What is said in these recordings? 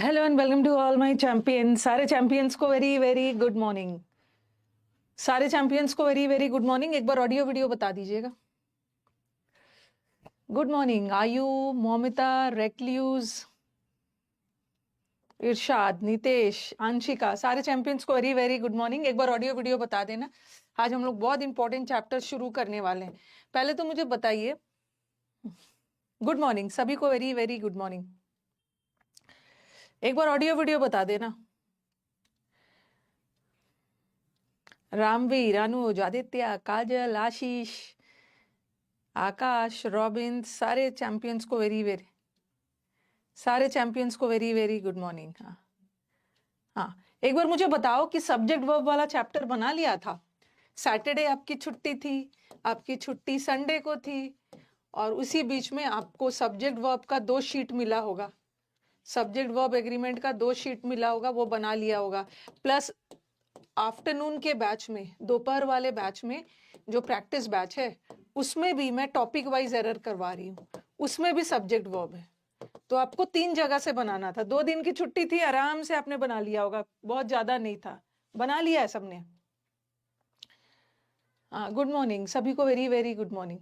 Hello and welcome to all my champions. सारे champions को very very good morning. सारे champions को very very good morning. एक बार ऑडियो वीडियो बता दीजिएगा। गुड मॉर्निंग आयु, मोमिता, रेक्ल्यूज, इरशाद, नितेश, आंशिका, सारे चैंपियंस को वेरी वेरी गुड मॉर्निंग। एक बार ऑडियो वीडियो बता देना। आज हम लोग बहुत इंपॉर्टेंट चैप्टर शुरू करने वाले हैं। पहले तो मुझे बताइए, गुड मॉर्निंग सभी को, वेरी वेरी गुड मॉर्निंग। एक बार ऑडियो वीडियो बता देना। रामवीर, अनुज, आदित्य, काजल, आशीष, आकाश, रॉबिन, सारे चैंपियंस को वेरी वेरी गुड मॉर्निंग। हाँ हाँ, एक बार मुझे बताओ कि सब्जेक्ट वर्ब वाला चैप्टर बना लिया था। सैटरडे आपकी छुट्टी थी, आपकी छुट्टी संडे को थी, और उसी बीच में आपको सब्जेक्ट वर्ब का 2 शीट मिला होगा। सब्जेक्ट वर्ब एग्रीमेंट का 2 शीट मिला होगा, वो बना लिया होगा। प्लस आफ्टरनून के बैच में, दोपहर वाले बैच में, जो प्रैक्टिस बैच है, उसमें भी मैं टॉपिक वाइज एरर करवा रही हूँ। उसमें भी सब्जेक्ट वर्ब है। तो आपको 3 जगह से बनाना था। 2 दिन की छुट्टी थी, आराम से आपने बना लिया होगा, बहुत ज्यादा नहीं था, बना लिया है सबने। हाँ, गुड मॉर्निंग सभी को, वेरी वेरी गुड मॉर्निंग।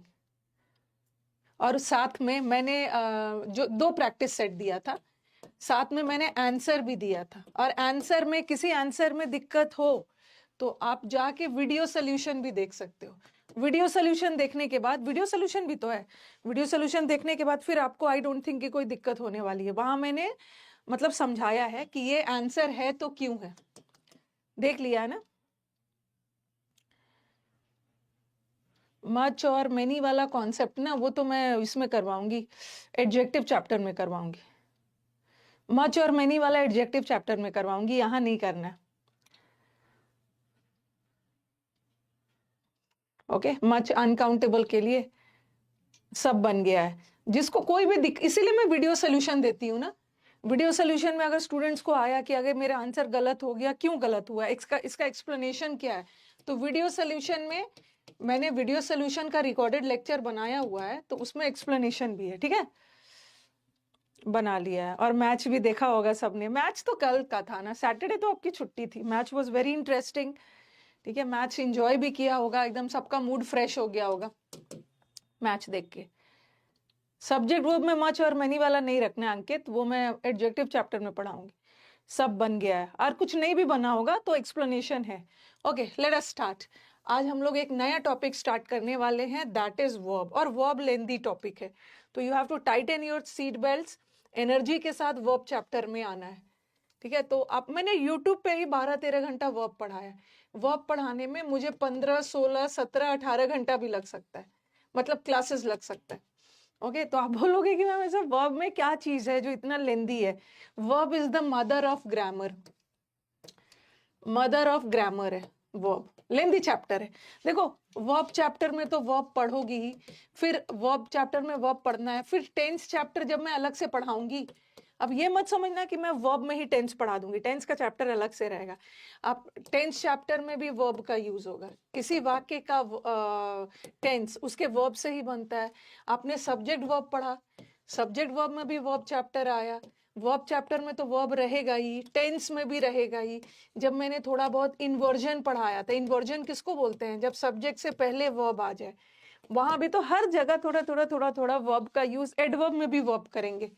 और साथ में मैंने जो 2 प्रैक्टिस सेट दिया था, साथ में मैंने आंसर भी दिया था। और आंसर में, किसी आंसर में दिक्कत हो तो आप जाके वीडियो सोल्यूशन भी देख सकते हो। वीडियो सोल्यूशन देखने के बाद, वीडियो सोल्यूशन भी तो है, वीडियो सोल्यूशन देखने के बाद फिर आपको आई डोंट थिंक कि कोई दिक्कत होने वाली है। वहां मैंने मतलब समझाया है कि ये आंसर है तो क्यों है। देख लिया है ना। मच और मेनी वाला कॉन्सेप्ट ना, वो तो मैं इसमें करवाऊंगी, एडजेक्टिव चैप्टर में करवाऊंगी। मच और मेनी वाला एडजेक्टिव चैप्टर में करवाऊंगी, यहां नहीं करना है। ओके, मच अनकाउंटेबल के लिए सब बन गया है। जिसको कोई भी इसीलिए मैं वीडियो सोल्यूशन देती हूँ ना। वीडियो सोल्यूशन में अगर स्टूडेंट्स को आया कि अगर मेरा आंसर गलत हो गया, क्यों गलत हुआ, इसका एक्सप्लेनेशन क्या है, तो वीडियो सोल्यूशन में मैंने वीडियो सोल्यूशन का रिकॉर्डेड लेक्चर बनाया हुआ है, तो उसमें एक्सप्लेनेशन भी है। ठीक है, बना लिया है। और मैच भी देखा होगा सबने। मैच तो कल का था ना, सैटरडे तो आपकी छुट्टी थी। Match was very interesting. ठीक है, मैच एंजॉय भी किया होगा, एकदम सबका मूड फ्रेश हो गया होगा मैच देख के। सब्जेक्ट वर्ब में मच और मेनी वाला नहीं रखना है अंकित, वो मैं एडजेक्टिव चैप्टर में पढ़ाऊंगी। सब बन गया है, और कुछ नहीं भी बना होगा तो एक्सप्लेनेशन है। Okay, let us start. आज हम लोग एक नया टॉपिक स्टार्ट करने वाले हैं, दैट इज वर्ब। और वर्ब लेंदी टॉपिक है, तो you have to tighten your seat belts. Energy के साथ वर्ब चैप्टर में आना है। ठीक है, तो आप, मैंने यूट्यूब पे ही 12-13 घंटा वर्ब पढ़ाया है। वर्ब पढ़ाने में मुझे 15, 16, 17, 18 घंटा भी लग सकता है, मतलब क्लासेस लग सकता है। ओके, तो आप बोलोगे कि मैम ऐसा वर्ब में क्या चीज है जो इतना लेंदी है। Verb is the mother of grammar. Mother of grammar है वर्ब, लेंदी चैप्टर है। देखो, वर्ब चैप्टर में तो वर्ब पढ़ोगी ही, फिर वर्ब चैप्टर में वर्ब पढ़ना है, फिर टेंस चैप्टर जब मैं अलग से पढ़ाऊंगी। अब ये मत समझना कि मैं वर्ब में ही टेंस पढ़ा दूंगी, टेंस का चैप्टर अलग से रहेगा। आप टेंस चैप्टर में भी वर्ब का यूज होगा। किसी वाक्य का टेंस उसके वर्ब से ही बनता है। आपने सब्जेक्ट वर्ब पढ़ा, सब्जेक्ट वर्ब में भी वर्ब चैप्टर आया। वर्ब चैप्टर में तो वर्ब रहेगा ही, टेंस में भी रहेगा ही। जब मैंने थोड़ा बहुत इन्वर्जन पढ़ाया था, इन्वर्जन किसको बोलते हैं, जब सब्जेक्ट से पहले वर्ब आ जाए, वहां भी तो हर जगह थोड़ा थोड़ा थोड़ा थोड़ा वर्ब का यूज। एडवर्ब में भी वर्ब करेंगे।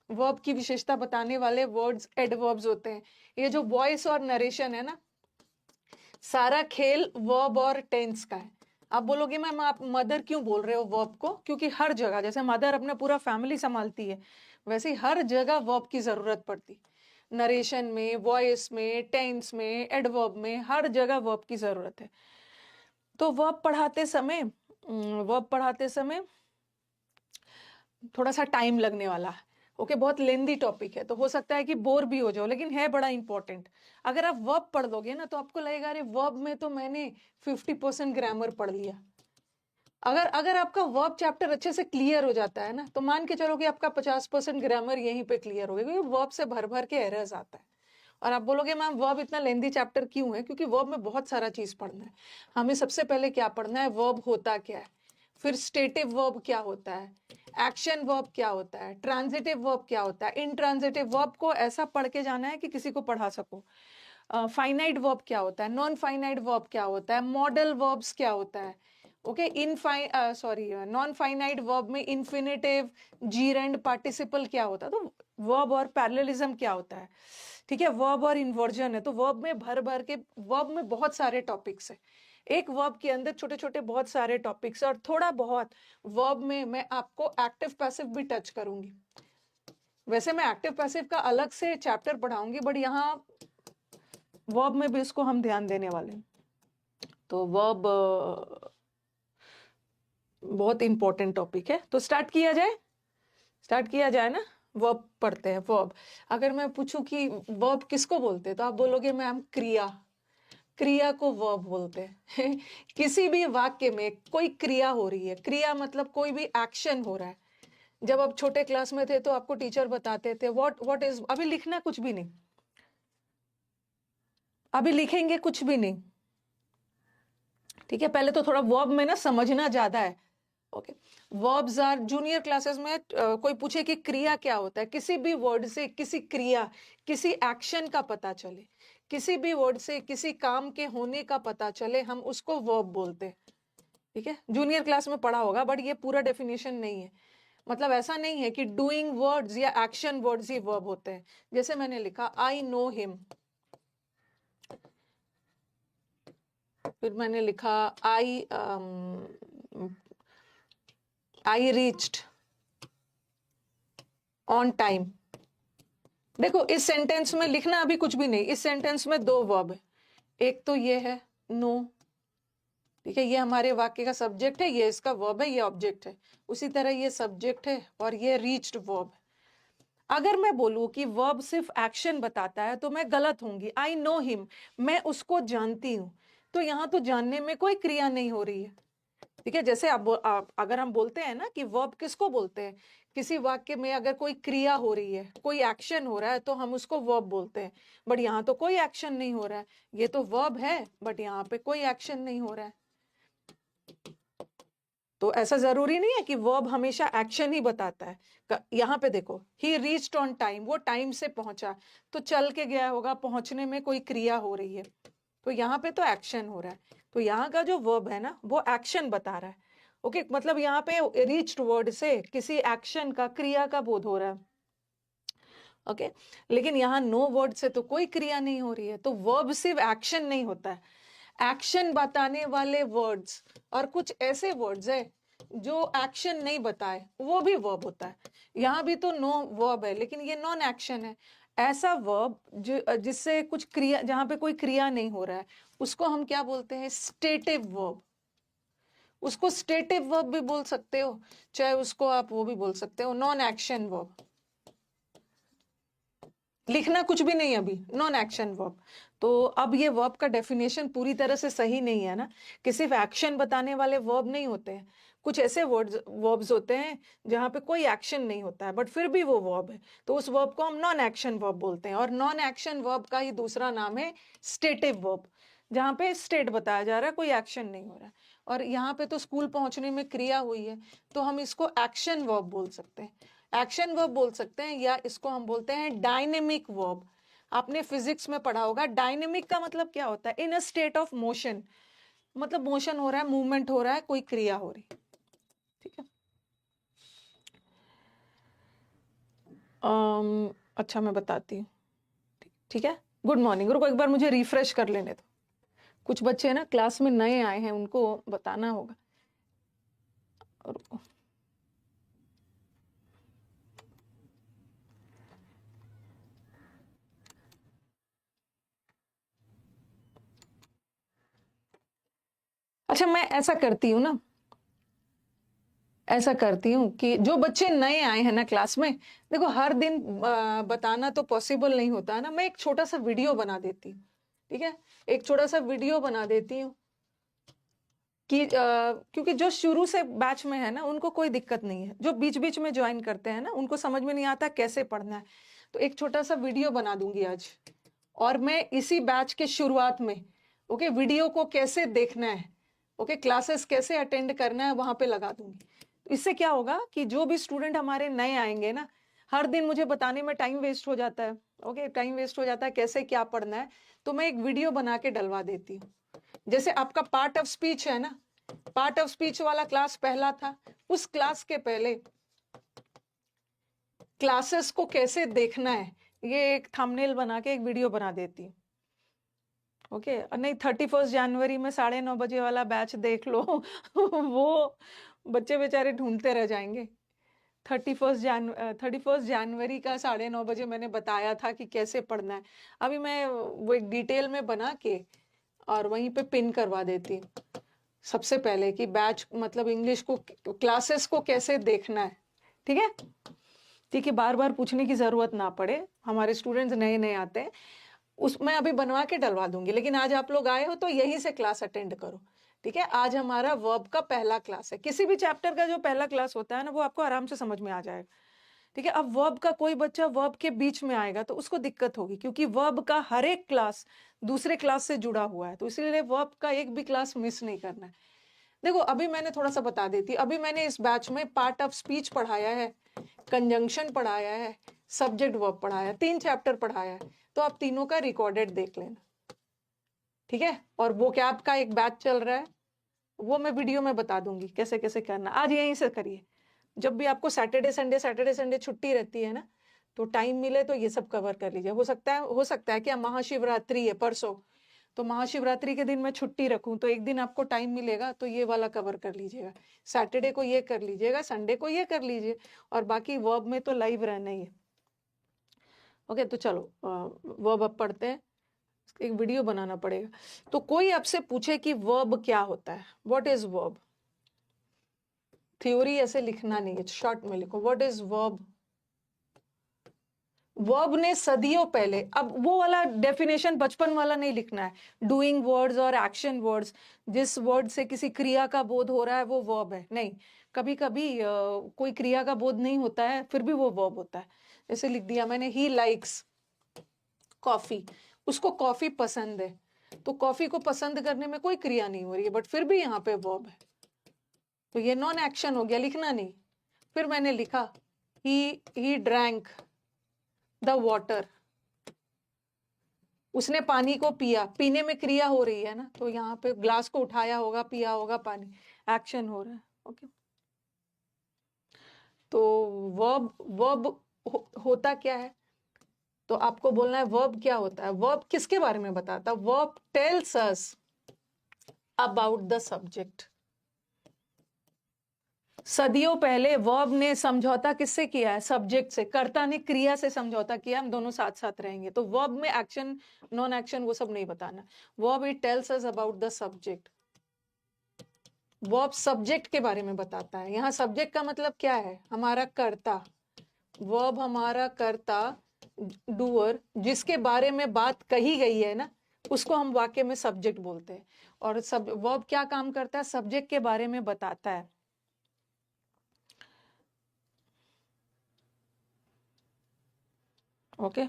वर्ब की विशेषता बताने वाले वर्ड्स एडवर्ब्स होते हैं। ये जो वॉइस और नरेशन है ना, सारा खेल वर्ब और टेंस का है। आप बोलोगे मैम आप मदर क्यों बोल रहे हो वर्ब को, क्योंकि हर जगह, जैसे मदर अपना पूरा फैमिली संभालती है, वैसे ही हर जगह वर्ब की जरूरत पड़ती। नरेशन में, वॉइस में, टेंस में, एडवर्ब में, हर जगह वर्ब की जरूरत है। तो वर्ब पढ़ाते समय थोड़ा सा टाइम लगने वाला है। ओके, बहुत लेंदी टॉपिक है, तो हो सकता है कि बोर भी हो जाओ, लेकिन है बड़ा इंपॉर्टेंट। अगर आप वर्ब पढ़ दोगे ना, तो आपको लगेगा अरे वर्ब में तो मैंने 50% ग्रामर पढ़ लिया। अगर अगर आपका वर्ब चैप्टर अच्छे से क्लियर हो जाता है ना, तो मान के चलो कि आपका 50% ग्रामर यहीं पे क्लियर हो गया, क्योंकि वर्ब से भर भर के एरर्स आता है। और आप बोलोगे मैम वर्ब इतना लेंदी चैप्टर क्यों है, क्योंकि वर्ब में बहुत सारा चीज पढ़ना है। हमें सबसे पहले क्या पढ़ना है, वर्ब होता क्या है, फिर स्टेटिव वर्ब क्या होता है, एक्शन वर्ब क्या होता है, ट्रांजिटिव वर्ब क्या होता है, इंट्रांजिटिव वर्ब को ऐसा पढ़ के जाना है कि किसी को पढ़ा सको। फाइनाइट वर्ब क्या होता है, नॉन फाइनाइट वर्ब क्या होता है, मॉडल वर्ब्स क्या होता है, ओके, नॉन फाइनाइट वर्ब में इन्फिनेटिव, जीरेंड, पार्टिसिपल क्या होता है, तो वर्ब और पैरेललिज्म क्या होता है, ठीक है, वर्ब और इन्वर्जन है। तो वर्ब में भर भर के, वर्ब में बहुत सारे टॉपिक्स है, एक वर्ब के अंदर छोटे छोटे बहुत सारे टॉपिक्स, और थोड़ा बहुत वर्ब में मैं आपको एक्टिव पैसिव भी टच करूंगी। वैसे मैं एक्टिव पैसिव का अलग से चैप्टर पढ़ाऊंगी, बट यहाँ वर्ब में भी इसको हम ध्यान देने वाले हैं। तो वर्ब बहुत इंपॉर्टेंट टॉपिक है। तो स्टार्ट किया जाए ना। वर्ब पढ़ते हैं। वर्ब, अगर मैं पूछूं कि वर्ब किसको बोलते हैं, तो आप बोलोगे मैम क्रिया को वर्ब बोलते हैं। किसी भी वाक्य में कोई क्रिया हो रही है, क्रिया मतलब कोई भी एक्शन हो रहा है। जब आप छोटे क्लास में थे तो आपको टीचर बताते थे व्हाट इज, अभी लिखना कुछ भी नहीं, अभी लिखेंगे कुछ भी नहीं, ठीक है। पहले तो थोड़ा वर्ब में ना समझना ज्यादा है, okay. Verbs are, junior classes में कोई पूछे कि क्रिया क्या होता है, किसी भी वर्ड से किसी क्रिया, किसी एक्शन का पता चले, किसी भी वर्ड से किसी काम के होने का पता चले, हम उसको वर्ब बोलते हैं, ठीक है। जूनियर क्लास में पढ़ा होगा, बट ये पूरा डेफिनेशन नहीं है। मतलब ऐसा नहीं है कि डूइंग वर्ड्स या एक्शन वर्ड्स ही वर्ब होते हैं। जैसे मैंने लिखा आई नो हिम, फिर मैंने लिखा आई रीच्ड ऑन टाइम। देखो इस सेंटेंस में लिखना अभी कुछ भी नहीं, इस सेंटेंस में दो वर्ब है, एक तो ये है नो, ठीक है, ये हमारे वाक्य का सब्जेक्ट है, ये इसका वर्ब है, ये ऑब्जेक्ट है। उसी तरह ये सब्जेक्ट है और ये रीच्ड वर्ब है। अगर मैं बोलूं कि वर्ब सिर्फ एक्शन बताता है तो मैं गलत होंगी। आई नो हिम, मैं उसको जानती हूं, तो यहां तो जानने में कोई क्रिया नहीं हो रही है, ठीक है। जैसे अगर हम बोलते हैं ना कि वर्ब किसको बोलते हैं, किसी वाक्य में अगर कोई क्रिया हो रही है, कोई एक्शन हो रहा है, तो हम उसको वर्ब बोलते हैं। बट यहाँ तो कोई एक्शन नहीं हो रहा है, ये तो वर्ब है बट यहाँ पे कोई एक्शन नहीं हो रहा है। तो ऐसा जरूरी नहीं है कि वर्ब हमेशा एक्शन ही बताता है। यहाँ पे देखो, ही रीच्ड ऑन टाइम, वो टाइम से पहुंचा, तो चल के गया होगा, पहुंचने में कोई क्रिया हो रही है, तो यहाँ पे तो एक्शन हो रहा है। तो यहाँ का जो वर्ब है ना, वो एक्शन बता रहा है, ओके। मतलब यहाँ पे रीच्ड वर्ड से किसी एक्शन का, क्रिया का बोध हो रहा है, ओके। लेकिन यहाँ नो वर्ड से तो कोई क्रिया नहीं हो रही है। तो वर्ब सिर्फ एक्शन नहीं होता है, एक्शन बताने वाले वर्ड्स और कुछ ऐसे वर्ड्स है जो एक्शन नहीं बताए, वो भी वर्ब होता है। यहाँ भी तो नो वर्ब है, लेकिन ये नॉन एक्शन है। ऐसा वर्ब जिससे कुछ क्रिया, जहां पे कोई क्रिया नहीं हो रहा है, उसको हम क्या बोलते हैं, स्टेटिव वर्ब। उसको स्टेटिव वर्ब भी बोल सकते हो, चाहे उसको आप वो भी बोल सकते हो नॉन एक्शन वर्ब। लिखना कुछ भी नहीं अभी, नॉन एक्शन वर्ब। तो अब ये वर्ब का डेफिनेशन पूरी तरह से सही नहीं है ना, कि सिर्फ एक्शन बताने वाले वर्ब नहीं होते हैं, कुछ ऐसे वर्ब्स होते हैं जहां पे कोई एक्शन नहीं होता है बट फिर भी वो वर्ब है, तो उस वर्ब को हम नॉन एक्शन वर्ब बोलते हैं। और नॉन एक्शन वर्ब का ही दूसरा नाम है स्टेटिव वर्ब, जहां पे स्टेट बताया जा रहा है, कोई एक्शन नहीं हो रहा है। और यहाँ पे तो स्कूल पहुंचने में क्रिया हुई है, तो हम इसको एक्शन वर्ब बोल सकते हैं, एक्शन वर्ब बोल सकते हैं, या इसको हम बोलते हैं डायनेमिक वर्ब। आपने फिजिक्स में पढ़ा होगा, डायनेमिक का मतलब क्या होता है, इन अ स्टेट ऑफ मोशन, मतलब मोशन हो रहा है, मूवमेंट हो रहा है, कोई क्रिया हो रही है, ठीक है। अच्छा मैं बताती हूँ, ठीक है। गुड मॉर्निंग, रुको एक बार मुझे रिफ्रेश कर लेने दो, कुछ बच्चे ना क्लास में नए आए हैं, उनको बताना होगा। रुको। अच्छा मैं ऐसा करती हूँ ना, ऐसा करती हूँ कि जो बच्चे नए आए हैं ना क्लास में, देखो हर दिन बताना तो पॉसिबल नहीं होता है ना, मैं एक छोटा सा वीडियो बना देती हूँ, ठीक है। एक छोटा सा वीडियो बना देती हूँ कि क्योंकि जो शुरू से बैच में है ना, उनको कोई दिक्कत नहीं है, जो बीच बीच में ज्वाइन करते हैं ना, उनको समझ में नहीं आता कैसे पढ़ना है। तो एक छोटा सा वीडियो बना दूंगी आज, और मैं इसी बैच के शुरुआत में, ओके, वीडियो को कैसे देखना है, ओके, क्लासेस कैसे अटेंड करना है, वहां पे लगा दूंगी। तो इससे क्या होगा कि जो भी स्टूडेंट हमारे नए आएंगे ना, हर दिन मुझे बताने में टाइम वेस्ट हो जाता है। ओके, टाइम वेस्ट हो जाता है, कैसे क्या पढ़ना है, तो मैं एक वीडियो बना के डलवा देती हूँ। जैसे आपका पार्ट ऑफ स्पीच है ना, पार्ट ऑफ स्पीच वाला क्लास पहला था, उस क्लास के पहले क्लासेस को कैसे देखना है, ये एक थंबनेल बना के एक वीडियो बना देती हूँ। ओके, नहीं 31 जनवरी में 9:30 बजे वाला बैच देख लो वो बच्चे बेचारे ढूंढते रह जाएंगे। 31 जनवरी का 9:30 बजे मैंने बताया था कि कैसे पढ़ना है। अभी मैं वो एक डिटेल में बना के और वहीं पे पिन करवा देती हूँ सबसे पहले कि बैच मतलब इंग्लिश को, क्लासेस को कैसे देखना है। ठीक है, ठीक है, बार बार पूछने की जरूरत ना पड़े, हमारे स्टूडेंट्स नए नए आते हैं, उसमें अभी बनवा के डलवा दूंगी। लेकिन आज आप लोग आए हो तो यहीं से क्लास अटेंड करो। ठीक है, आज हमारा वर्ब का पहला क्लास है। किसी भी चैप्टर का जो पहला क्लास होता है ना, वो आपको आराम से समझ में आ जाएगा। ठीक है, अब वर्ब का कोई बच्चा वर्ब के बीच में आएगा तो उसको दिक्कत होगी, क्योंकि वर्ब का हर एक क्लास दूसरे क्लास से जुड़ा हुआ है, तो इसीलिए वर्ब का एक भी क्लास मिस नहीं करना है। देखो, अभी मैंने थोड़ा सा बता देती, अभी मैंने इस बैच में पार्ट ऑफ स्पीच पढ़ाया है, कंजंक्शन पढ़ाया है, सब्जेक्ट वर्ब पढ़ाया है, 3 चैप्टर पढ़ाया है। तो आप तीनों का रिकॉर्डेड देख लेना। ठीक है, और वो कैब का एक बैच चल रहा है, वो मैं वीडियो में बता दूंगी कैसे कैसे करना। आज यहीं से करिए, जब भी आपको सैटरडे संडे छुट्टी रहती है ना, तो टाइम मिले तो ये सब कवर कर लीजिए। हो सकता है कि महाशिवरात्रि है परसों, तो महाशिवरात्रि के दिन मैं छुट्टी रखूं, तो एक दिन आपको टाइम मिलेगा तो ये वाला कवर कर लीजिएगा। सैटरडे को ये कर लीजिएगा, संडे को ये कर लीजिए, और बाकी वर्ब में तो लाइव रहना ही है। ओके, तो चलो वर्ब अब पढ़ते हैं। एक वीडियो बनाना पड़ेगा। तो कोई आपसे पूछे कि वर्ब क्या होता है, व्हाट इज वर्ब, थ्योरी ऐसे लिखना नहीं है, शॉर्ट में लिखो व्हाट इज वर्ब। वर्ब ने सदियों पहले, अब वो वाला डेफिनेशन बचपन वाला नहीं लिखना है, डूइंग वर्ड्स और एक्शन वर्ड्स, जिस वर्ड से किसी क्रिया का बोध हो रहा है वो वर्ब है, नहीं। कभी कभी कोई क्रिया का बोध नहीं होता है, फिर भी वो वर्ब होता है। जैसे लिख दिया मैंने, ही लाइक्स कॉफी, उसको कॉफी पसंद है, तो कॉफी को पसंद करने में कोई क्रिया नहीं हो रही है, बट फिर भी यहाँ पे वर्ब है, तो ये नॉन एक्शन हो गया, लिखना नहीं। फिर मैंने लिखा ही ड्रैंक द वाटर, उसने पानी को पिया, पीने में क्रिया हो रही है ना, तो यहाँ पे ग्लास को उठाया होगा, पिया होगा पानी, एक्शन हो रहा है। ओके, तो वर्ब वर्ब होता क्या है, तो आपको बोलना है वर्ब क्या होता है। वर्ब किसके बारे में बताता है, verb tells us about the subject. सदियों पहले वर्ब ने समझौता किससे किया है, सब्जेक्ट से, कर्ता ने क्रिया से समझौता किया, हम दोनों साथ साथ रहेंगे। तो वर्ब में एक्शन नॉन एक्शन वो सब नहीं बताना। Verb it tells us about the subject, verb subject के बारे में बताता है। यहाँ सब्जेक्ट का मतलब क्या है, हमारा कर्ता, वर्ब हमारा कर्ता, डूअर, जिसके बारे में बात कही गई है ना, उसको हम वाक्य में सब्जेक्ट बोलते हैं। और सब वर्ब क्या काम करता है, सब्जेक्ट के बारे में बताता है। Okay,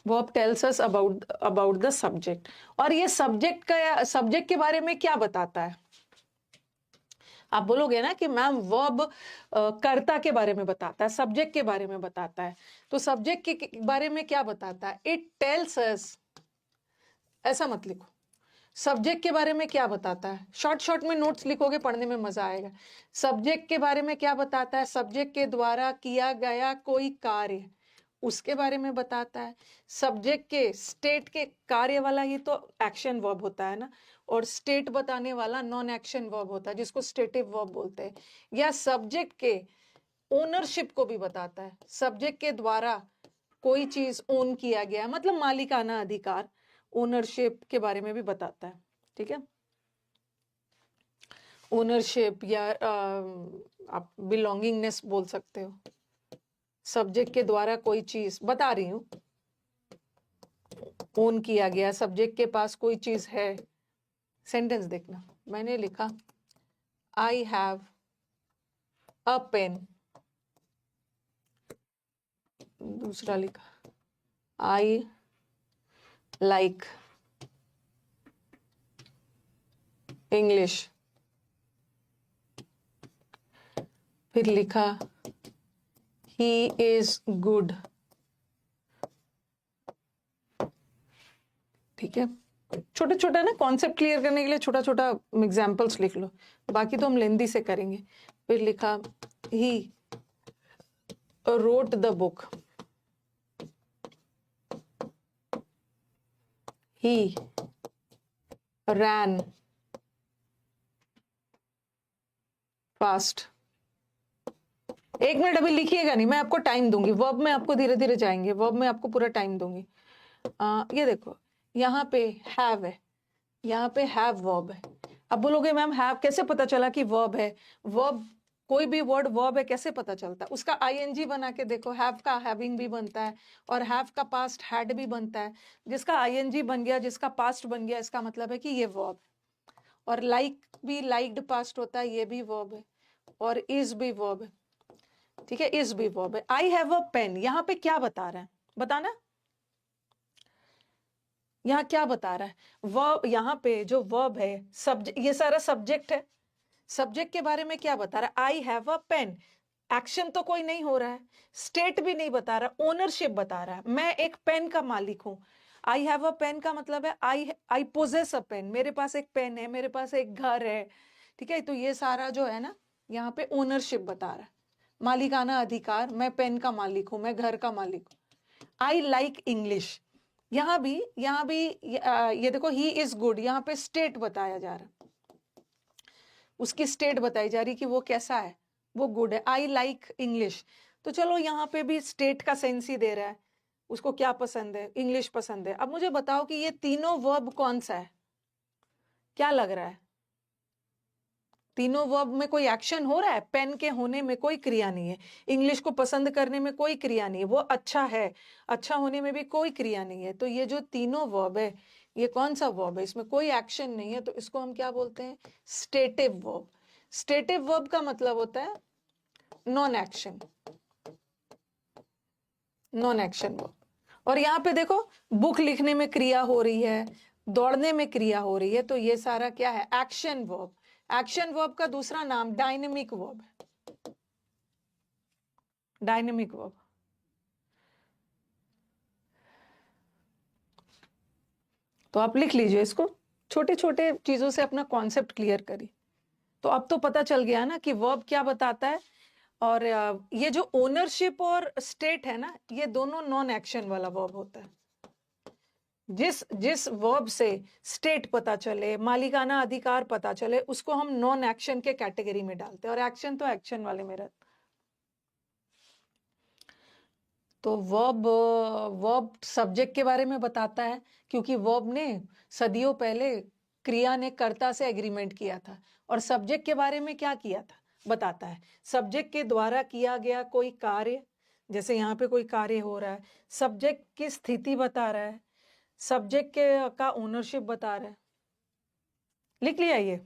verb tells us about the subject. और ये सब्जेक्ट के बारे में क्या बताता है, आप बोलोगे ना कि मैम वर्ब कर्ता के बारे में बताता है, सब्जेक्ट के बारे में बताता है, तो सब्जेक्ट के बारे में क्या बताता है, इट टेल्स अस, ऐसा मत लिखो। सब्जेक्ट के बारे में क्या बताता है, शॉर्ट शॉर्ट में नोट्स लिखोगे, पढ़ने में मजा आएगा। सब्जेक्ट के बारे में क्या बताता है, सब्जेक्ट के द्वारा किया गया कोई कार्य, उसके बारे में बताता है। सब्जेक्ट के स्टेट के कार्य वाला ही तो एक्शन वर्ब होता है ना, और स्टेट बताने वाला नॉन एक्शन वर्ब होता है, जिसको स्टेटिव वर्ब बोलते हैं। या सब्जेक्ट के ओनरशिप को भी बताता है, सब्जेक्ट के द्वारा कोई चीज ओन किया गया, मतलब मालिकाना अधिकार, ओनरशिप के बारे में भी बताता है। ठीक है, ओनरशिप या आप बिलोंगिंगनेस बोल सकते हो। सब्जेक्ट के द्वारा कोई चीज बता रही हूं, ओन किया गया, सब्जेक्ट के पास कोई चीज है। सेंटेंस देखना, मैंने लिखा आई हैव अ पेन, दूसरा लिखा आई लाइक इंग्लिश, फिर लिखा he is good। ठीक है, छोटा छोटा ना कॉन्सेप्ट क्लियर करने के लिए छोटा छोटा एग्जाम्पल्स लिख लो, बाकी तो हम लेंदी से करेंगे। फिर लिखा he wrote the book, he ran fast। एक मिनट अभी लिखिएगा नहीं, मैं आपको टाइम दूंगी, वर्ब में आपको धीरे धीरे जाएंगे, वर्ब में आपको पूरा टाइम दूंगी। ये देखो यहाँ पे हैव है, यहाँ पे हैव वर्ब है। अब बोलोगे मैम हैव कैसे पता चला कि वर्ब है? वर्ब, कोई भी वर्ड वर्ब है कैसे पता चलता है? उसका आईएनजी बना के देखो, हैव का हैविंग भी बनता है और हैव का पास्ट हैड भी बनता है। जिसका आईएनजी बन गया, जिसका पास्ट बन गया, इसका मतलब है कि ये वर्ब है। और लाइक भी लाइक्ड पास्ट होता है, ये भी वर्ब है। और इज भी वर्ब है, ठीक है, इज भी वर्ब है। आई हैव अ पेन, यहाँ पे क्या बता रहा है बताना, यहाँ क्या बता रहा है? वर्ब, यहाँ पे जो वर्ब है सब्जेक्ट, ये सारा सब्जेक्ट है। सब्जेक्ट के बारे में क्या बता रहा है? I have a pen, action तो कोई नहीं हो रहा है, स्टेट भी नहीं बता रहा, ओनरशिप बता रहा है, मैं एक पेन का मालिक हूं। आई हैव अ पेन का मतलब है आई पोजेस अ पेन, मेरे पास एक पेन है, मेरे पास एक घर है, ठीक है। तो ये सारा जो है ना, यहाँ पे ओनरशिप बता रहा है, मालिकाना अधिकार, मैं पेन का मालिक हूं, मैं घर का मालिक हूं। आई लाइक इंग्लिश, यहाँ भी ये देखो ही इज गुड, यहाँ पे स्टेट बताया जा रहा है, उसकी स्टेट बताई जा रही कि वो कैसा है, वो गुड है। आई लाइक इंग्लिश, तो चलो यहाँ पे भी स्टेट का सेंस ही दे रहा है, उसको क्या पसंद है, इंग्लिश पसंद है। अब मुझे बताओ कि ये तीनों वर्ब कौन सा है, क्या लग रहा है? तीनों वर्ब में कोई एक्शन हो रहा है? पेन के होने में कोई क्रिया नहीं है, इंग्लिश को पसंद करने में कोई क्रिया नहीं है, वो अच्छा है, अच्छा होने में भी कोई क्रिया नहीं है। तो ये जो तीनों वर्ब है, ये कौन सा वर्ब है? इसमें कोई एक्शन नहीं है, तो इसको हम क्या बोलते हैं? Stative verb. स्टेटिव वर्ब का मतलब होता है non action, non action verb. और यहाँ पे देखो बुक लिखने में क्रिया हो रही है, दौड़ने में क्रिया हो रही है, तो ये सारा क्या है? Action verb. एक्शन वर्ब का दूसरा नाम डायनेमिक वर्ब है, डायनेमिक वर्ब। तो आप लिख लीजिए इसको, छोटे छोटे चीजों से अपना कॉन्सेप्ट क्लियर करिए। तो अब तो पता चल गया ना कि वर्ब क्या बताता है। और ये जो ओनरशिप और स्टेट है ना, ये दोनों नॉन एक्शन वाला वर्ब होता है। जिस जिस वर्ब से स्टेट पता चले, मालिकाना अधिकार पता चले, उसको हम नॉन एक्शन के कैटेगरी में डालते हैं, और एक्शन तो एक्शन वाले में रहता। तो वर्ब सब्जेक्ट के बारे में बताता है, क्योंकि वर्ब ने सदियों पहले क्रिया ने कर्ता से एग्रीमेंट किया था। और सब्जेक्ट के बारे में क्या किया था बताता है, सब्जेक्ट के द्वारा किया गया कोई कार्य, जैसे यहाँ पे कोई कार्य हो रहा है, सब्जेक्ट की स्थिति बता रहा है, सब्जेक्ट के का ओनरशिप बता रहा है। लिख लिया ये?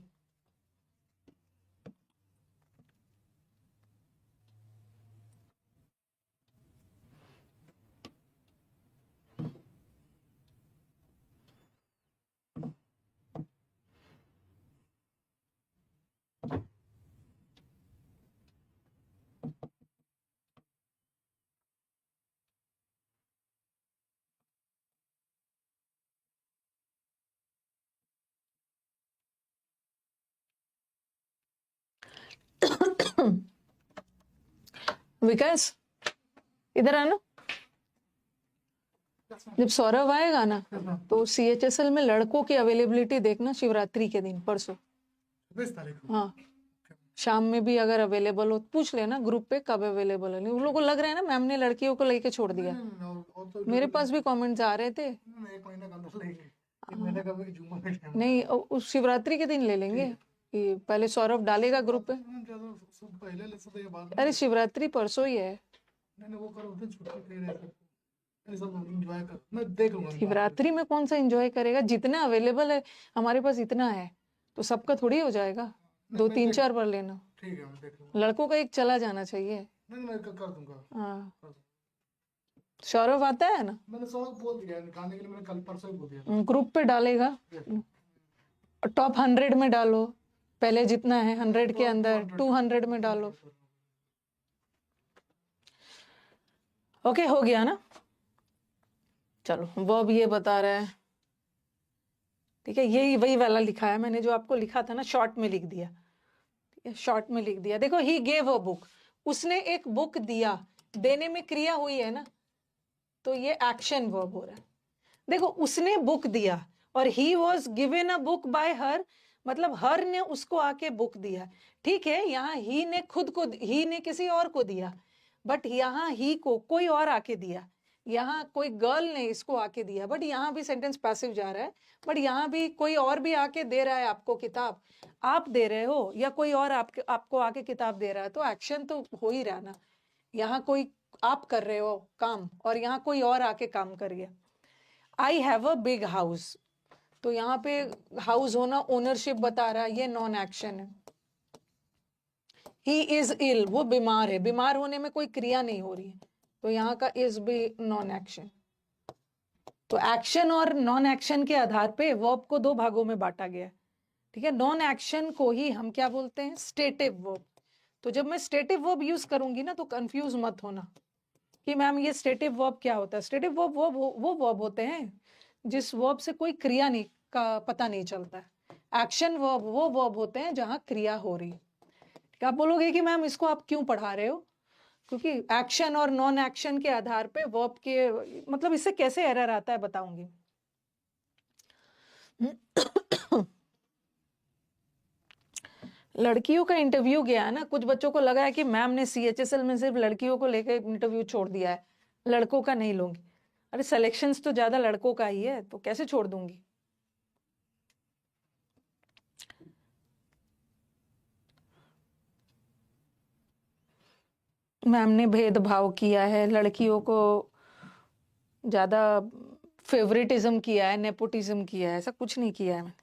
विकास इधर आना, जब सौरभ आएगा ना तो सीएचएसएल में लड़कों की अवेलेबिलिटी देखना, शिवरात्रि के दिन परसों, 26 तारीख को। हाँ शाम में भी अगर अवेलेबल हो पूछ लेना ग्रुप पे कब अवेलेबल है। नहीं उन लोगों को लग रहा है ना मैम ने लड़कियों को लेके छोड़ दिया, और तो मेरे पास भी कमेंट्स आ रहे थे। एक महीने का अंदर लेंगे, एक महीने का भी जुम्मा में टाइम नहीं उस शिवरात्रि के दिन ले लेंगे, कि पहले सौरभ डालेगा ग्रुप पे। सब पहले ले सकते हैं बाद में। अरे शिवरात्रि परसों ही है, नहीं वो करो तो छुट्टी पे रह सकते, सब एंजॉय कर, मैं देख लूंगा। शिवरात्रि में कौन सा एंजॉय करेगा, जितना अवेलेबल है हमारे पास इतना है, तो सबका थोड़ी हो जाएगा, 2 3 4 बार लेना। ठीक है मैं देख लूंगा। लड़कों का एक चला जाना चाहिए। नहीं मैं कर दूंगा। हाँ सौरभ आता है ना, मैंने सब बोल दिया निकालने के लिए, मैंने कल परसों ही बोल दिया। ग्रुप पे डालेगा, टॉप 100 में डालो, पहले जितना है 100 के अंदर 200 में डालो। ओके, हो गया ना। चलो, वर्ब ये बता रहा है, ठीक है, यही वही वाला लिखा है मैंने जो आपको लिखा था ना, शॉर्ट में लिख दिया, ठीक है, शॉर्ट में लिख दिया। देखो, ही गेव अ बुक, उसने एक बुक दिया, देने में क्रिया हुई है ना, तो ये एक्शन वर्ब हो रहा है। देखो, उसने बुक दिया और he was given a book by हर, मतलब हर ने उसको आके बुक दिया। ठीक है, यहाँ ही ने खुद को, ही ने किसी और को दिया, बट यहाँ ही को कोई और आके दिया, यहाँ कोई गर्ल ने इसको आके दिया, बट यहाँ भी सेंटेंस पैसिव जा रहा है, बट यहाँ भी कोई और भी आके दे रहा है आपको किताब, आप दे रहे हो या कोई और आपको आके किताब दे रहा है, तो एक्शन तो हो ही रहा ना। यहाँ कोई आप कर रहे हो काम और यहाँ कोई और आके काम कर गया। आई हैव अ बिग हाउस, तो यहाँ पे हाउस होना ओनरशिप बता रहा है, ये नॉन एक्शन है। ही इज इल, वो बीमार है, बीमार होने में कोई क्रिया नहीं हो रही है, तो यहाँ का इज भी नॉन एक्शन। तो एक्शन और नॉन एक्शन के आधार पे वर्ब को दो भागों में बांटा गया है, ठीक है। नॉन एक्शन को ही हम क्या बोलते हैं, स्टेटिव वर्ब। तो जब मैं स्टेटिव वर्ब यूज करूंगी ना, तो कंफ्यूज मत होना कि मैम ये स्टेटिव वर्ब क्या होता है। स्टेटिव वर्ब वो वर्ब होते हैं जिस वर्ब से कोई क्रिया नहीं का पता नहीं चलता है। एक्शन वर्ब वो वर्ब होते हैं जहां क्रिया हो रही है। आप बोलोगे कि मैम इसको आप क्यों पढ़ा रहे हो, क्योंकि एक्शन और नॉन एक्शन के आधार पे वर्ब के, मतलब इससे कैसे एरर आता है बताऊंगी। लड़कियों का इंटरव्यू गया है ना, कुछ बच्चों को लगा है कि मैम ने CHSL में सिर्फ लड़कियों को लेकर इंटरव्यू छोड़ दिया है, लड़कों का नहीं लूंगी। अरे सिलेक्शंस तो ज्यादा लड़कों का ही है, तो कैसे छोड़ दूंगी। मैम ने भेदभाव किया है, लड़कियों को ज्यादा फेवरेटिज्म किया है, नेपोटिज्म किया है, ऐसा कुछ नहीं किया है मैंने।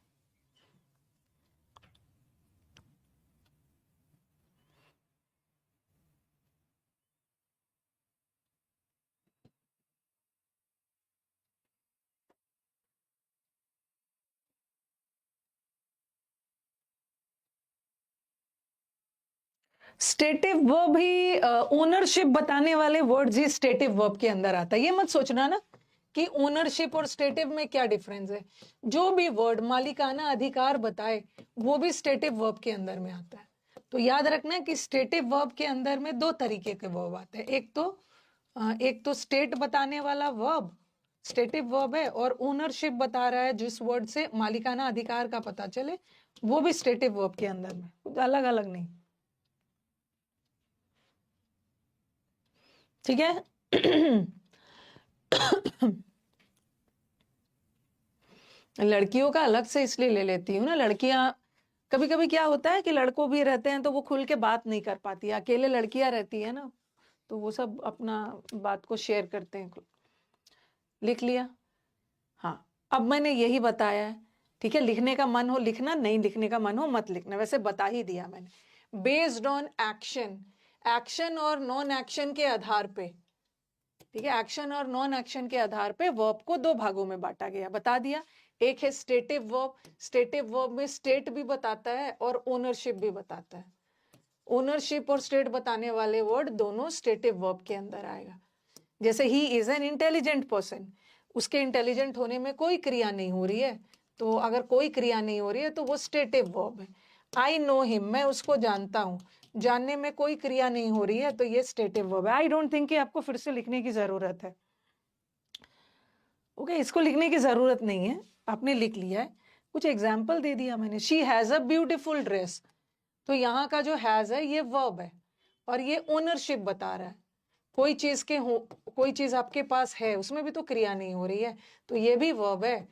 स्टेटिव वर्ब ही ओनरशिप बताने वाले वर्ड्स ही स्टेटिव वर्ब के अंदर आता है। ये मत सोचना ना कि ओनरशिप और स्टेटिव में क्या डिफरेंस है। जो भी वर्ड मालिकाना अधिकार बताए वो भी स्टेटिव वर्ब के अंदर में आता है। तो याद रखना कि स्टेटिव वर्ब के अंदर में दो तरीके के वर्ब आते हैं। एक तो स्टेट बताने वाला वर्ब स्टेटिव वर्ब है, और ओनरशिप बता रहा है जिस वर्ड से मालिकाना अधिकार का पता चले, वो भी स्टेटिव वर्ब के अंदर में, कुछ अलग अलग नहीं, ठीक है। लड़कियों का अलग से इसलिए ले लेती हूँ ना, लड़कियां कभी कभी क्या होता है कि लड़कों भी रहते हैं तो वो खुल के बात नहीं कर पाती, अकेले लड़कियां रहती है ना, तो वो सब अपना बात को शेयर करते हैं। लिख लिया, हाँ। अब मैंने यही बताया है, ठीक है। लिखने का मन हो लिखना, नहीं लिखने का मन हो मत लिखना, वैसे बता ही दिया मैंने। बेस्ड ऑन एक्शन, एक्शन और नॉन एक्शन के आधार पे, ठीक है, एक्शन और नॉन एक्शन के आधार पे वर्ब को दो भागों में बांटा गया, बता दिया। एक है स्टेटिव वर्ब, स्टेटिव वर्ब में स्टेट भी बताता है और ओनरशिप भी बताता है। ओनरशिप और स्टेट बताने वाले वर्ड दोनों स्टेटिव वर्ब के अंदर आएगा। जैसे he is an intelligent person, उसके इंटेलिजेंट होने में कोई क्रिया नहीं हो रही है, तो अगर कोई क्रिया नहीं हो रही है तो वो स्टेटिव वर्ब है। आई नो हिम, मैं उसको जानता हूं, जानने में कोई क्रिया नहीं हो रही है, तो ये स्टेटिव वर्ब है। आई डोंट थिंक कि आपको फिर से लिखने की जरूरत है। ओके, इसको लिखने की जरूरत नहीं है, आपने लिख लिया है। कुछ एग्जाम्पल दे दिया मैंने। She has a beautiful dress, तो यहाँ का जो हैज है ये वर्ब है और ये ओनरशिप बता रहा है। कोई चीज के हो, कोई चीज आपके पास है, उसमें भी तो क्रिया नहीं हो रही है, तो ये भी वर्ब है,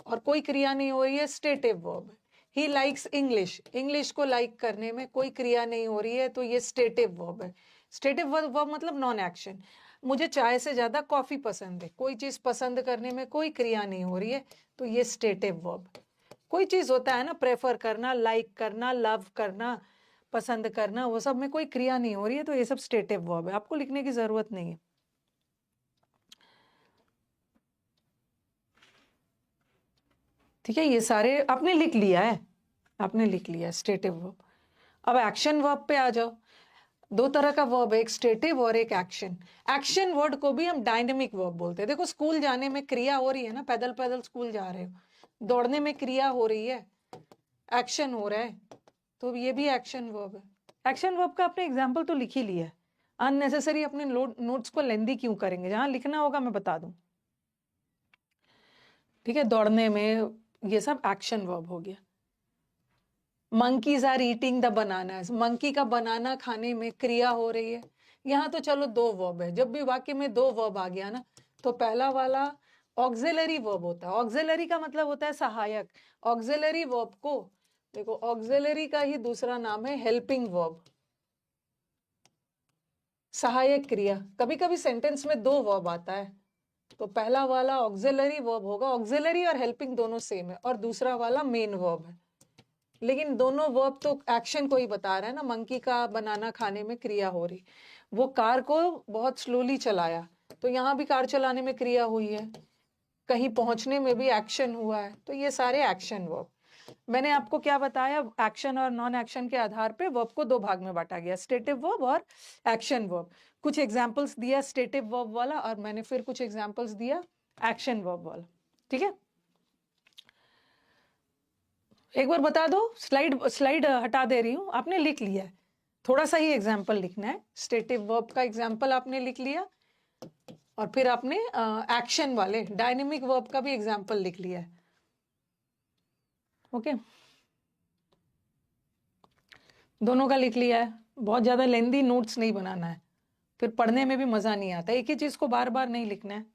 और कोई क्रिया नहीं हो रही है, स्टेटिव वर्ब है। ही लाइक्स इंग्लिश, इंग्लिश को लाइक करने में कोई क्रिया नहीं हो रही है, तो ये स्टेटिव वर्ब है। स्टेटिव वर्ब मतलब नॉन एक्शन। मुझे चाय से ज्यादा कॉफी पसंद है, कोई चीज पसंद करने में कोई क्रिया नहीं हो रही है, तो ये स्टेटिव वर्ब। कोई चीज होता है ना, प्रेफर करना, लाइक करना, लव करना, पसंद करना, वो सब में कोई क्रिया नहीं हो रही है, तो ये सब स्टेटिव वर्ब है, आपको लिखने की जरूरत नहीं है। ठीक है, ये सारे आपने लिख लिया है, आपने लिख लिया स्टेटिव वर्ब। अब एक्शन वर्ब पे आ जाओ। दो तरह का वर्ब है, एक स्टेटिव और एक एक्शन। एक्शन वर्ड को भी हम डायनेमिक वर्ब बोलते हैं। देखो स्कूल जाने में क्रिया हो रही है ना, पैदल पैदल स्कूल जा रहे हो, दौड़ने में क्रिया हो रही है, एक्शन हो रहा है, तो ये भी एक्शन वर्ब है। एक्शन वर्ब का आपने एग्जाम्पल तो लिख ही लिया है, अननेसेसरी अपने नोट्स को लेंदी क्यों करेंगे, जहां लिखना होगा मैं बता दूं। ठीक है, दौड़ने में ये सब एक्शन वर्ब हो गया। Monkeys are eating the bananas, monkey का बनाना खाने में क्रिया हो रही है। यहाँ तो चलो दो वर्ब है, जब भी वाक्य में दो वर्ब आ गया ना, तो पहला वाला ऑक्सिलरी वर्ब होता है। ऑक्सिलरी का मतलब होता है सहायक। ऑक्सिलरी वर्ब को देखो, ऑक्सिलरी का ही दूसरा नाम है हेल्पिंग वर्ब, सहायक क्रिया। कभी कभी सेंटेंस में दो वर्ब आता है, तो पहला वाला ऑक्सिलरी वर्ब होगा, ऑक्सिलरी और हेल्पिंग दोनों सेम है, और दूसरा वाला मेन वर्ब है। लेकिन दोनों वर्ब तो एक्शन को ही बता रहा है ना, मंकी का बनाना खाने में क्रिया हो रही, वो कार को बहुत स्लोली चलाया, तो यहाँ भी कार चलाने में क्रिया हुई है, कहीं पहुंचने में भी एक्शन हुआ है, तो ये सारे एक्शन वर्ब। मैंने आपको क्या बताया, एक्शन और नॉन एक्शन के आधार पे वर्ब को दो भाग में बांटा गया, स्टेटिव वर्ब और एक्शन वर्ब। कुछ एग्जांपल्स दिया स्टेटिव वर्ब वाला, और मैंने फिर कुछ एग्जांपल्स दिया एक्शन वर्ब वाला। ठीक है, एक बार बता दो, स्लाइड हटा दे रही हूं, आपने लिख लिया है, थोड़ा सा ही एग्जाम्पल लिखना है। स्टेटिव वर्ब का एग्जाम्पल आपने लिख लिया, और फिर आपने एक्शन वाले डायनेमिक वर्ब का भी एग्जाम्पल लिख लिया है। ओके, दोनों का लिख लिया है, बहुत ज्यादा लेंदी नोट्स नहीं बनाना है, फिर पढ़ने में भी मजा नहीं आता, एक ही चीज को बार बार नहीं लिखना है।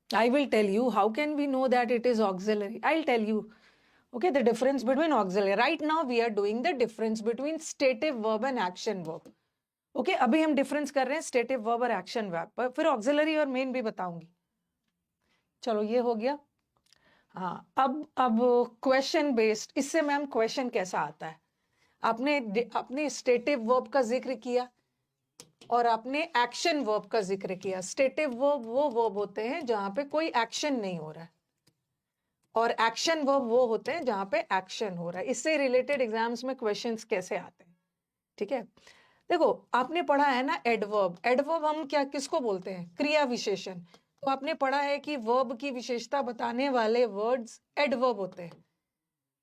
I will tell you how can we know that it is auxiliary. I'll tell you, okay, the difference between auxiliary. Right now we are doing the difference between stative verb and action verb. Okay, अभी हम difference कर रहे हैं stative verb और action verb पर, फिर auxiliary और main भी बताऊंगी। चलो ये हो गया। हाँ, अब क्वेश्चन बेस्ड, इससे मैम क्वेश्चन कैसा आता है, आपने स्टेटिव वर्ब का जिक्र किया और आपने एक्शन वर्ब का जिक्र किया। स्टेटिव वर्ब वो वर्ब होते हैं जहां पे कोई एक्शन नहीं हो रहा है, और एक्शन वर्ब वो होते हैं जहां पे एक्शन हो रहा है। इससे रिलेटेड एग्जाम्स में क्वेश्चंस कैसे आते हैं। ठीक है, देखो आपने पढ़ा है ना एडवर्ब। एडवर्ब हम क्या किसको बोलते हैं, क्रिया विशेषण। तो आपने पढ़ा है कि वर्ब की विशेषता बताने वाले वर्ड्स एडवर्ब होते हैं,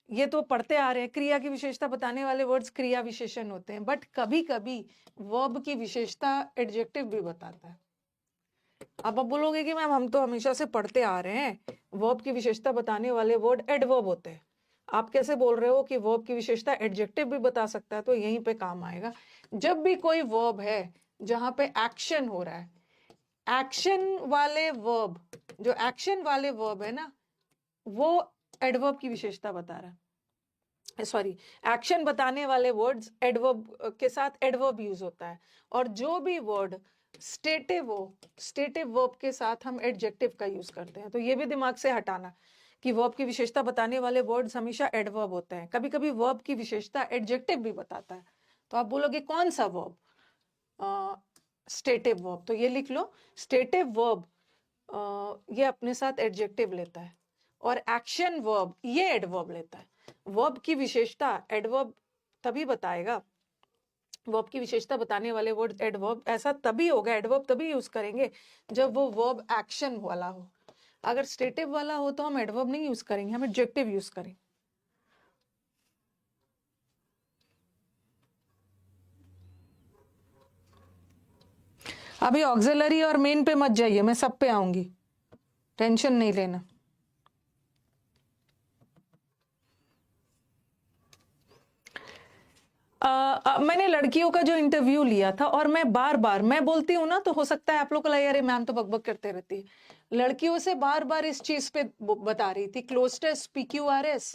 ये तो पढ़ते आ रहे हैं। क्रिया की विशेषता बताने वाले वर्ड्स क्रिया विशेषण होते हैं, बट कभी कभी वर्ब की विशेषता एडजेक्टिव भी बताता है। अब आप बोलोगे कि मैम हम तो हमेशा से पढ़ते आ रहे हैं वर्ब की विशेषता बताने वाले वर्ड एडवर्ब होते हैं, आप कैसे बोल रहे हो कि वर्ब की विशेषता एडजेक्टिव भी बता सकता है। तो यहीं पे काम आएगा, जब भी कोई वर्ब है जहां पे एक्शन हो रहा है, एक्शन वाले वर्ब, जो एक्शन वाले वर्ब है ना, वो एडवर्ब की विशेषता बता रहा है। सॉरी, एक्शन बताने वाले वर्ड्स एडवर्ब के साथ एडवर्ब यूज होता है, और जो भी वर्ड स्टेटिव हो, स्टेटिव वर्ब के साथ हम एडजेक्टिव का यूज करते हैं। तो ये भी दिमाग से हटाना कि वर्ब की विशेषता बताने वाले वर्ड्स हमेशा एडवर्ब होते हैं, कभी कभी वर्ब की विशेषता एडजेक्टिव भी बताता है। तो आप बोलोगे कौन सा वर्ब, स्टेटिव वर्ब, तो ये लिख लो, स्टेटिव वर्ब ये अपने साथ एडजेक्टिव लेता है, और एक्शन वर्ब ये एडवर्ब लेता है। वर्ब की विशेषता एडवर्ब तभी बताएगा, वर्ब की विशेषता बताने वाले वर्ड एडवर्ब ऐसा तभी होगा, एडवर्ब तभी यूज करेंगे जब वो वर्ब एक्शन वाला हो। अगर स्टेटिव वाला हो तो हम एडवर्ब नहीं यूज करेंगे, हम एडजेक्टिव यूज करेंगे। अभी ऑक्सिलरी और मेन पे मत जाइए, मैं सब पे आऊंगी, टेंशन नहीं लेना। मैंने लड़कियों का जो इंटरव्यू लिया था, और मैं बार बार मैं बोलती हूँ ना, तो हो सकता है आप लोग को लगे अरे मैम तो बकबक करते रहती है, लड़कियों से बार बार इस चीज पे बता रही थी, क्लोस्टस PQRS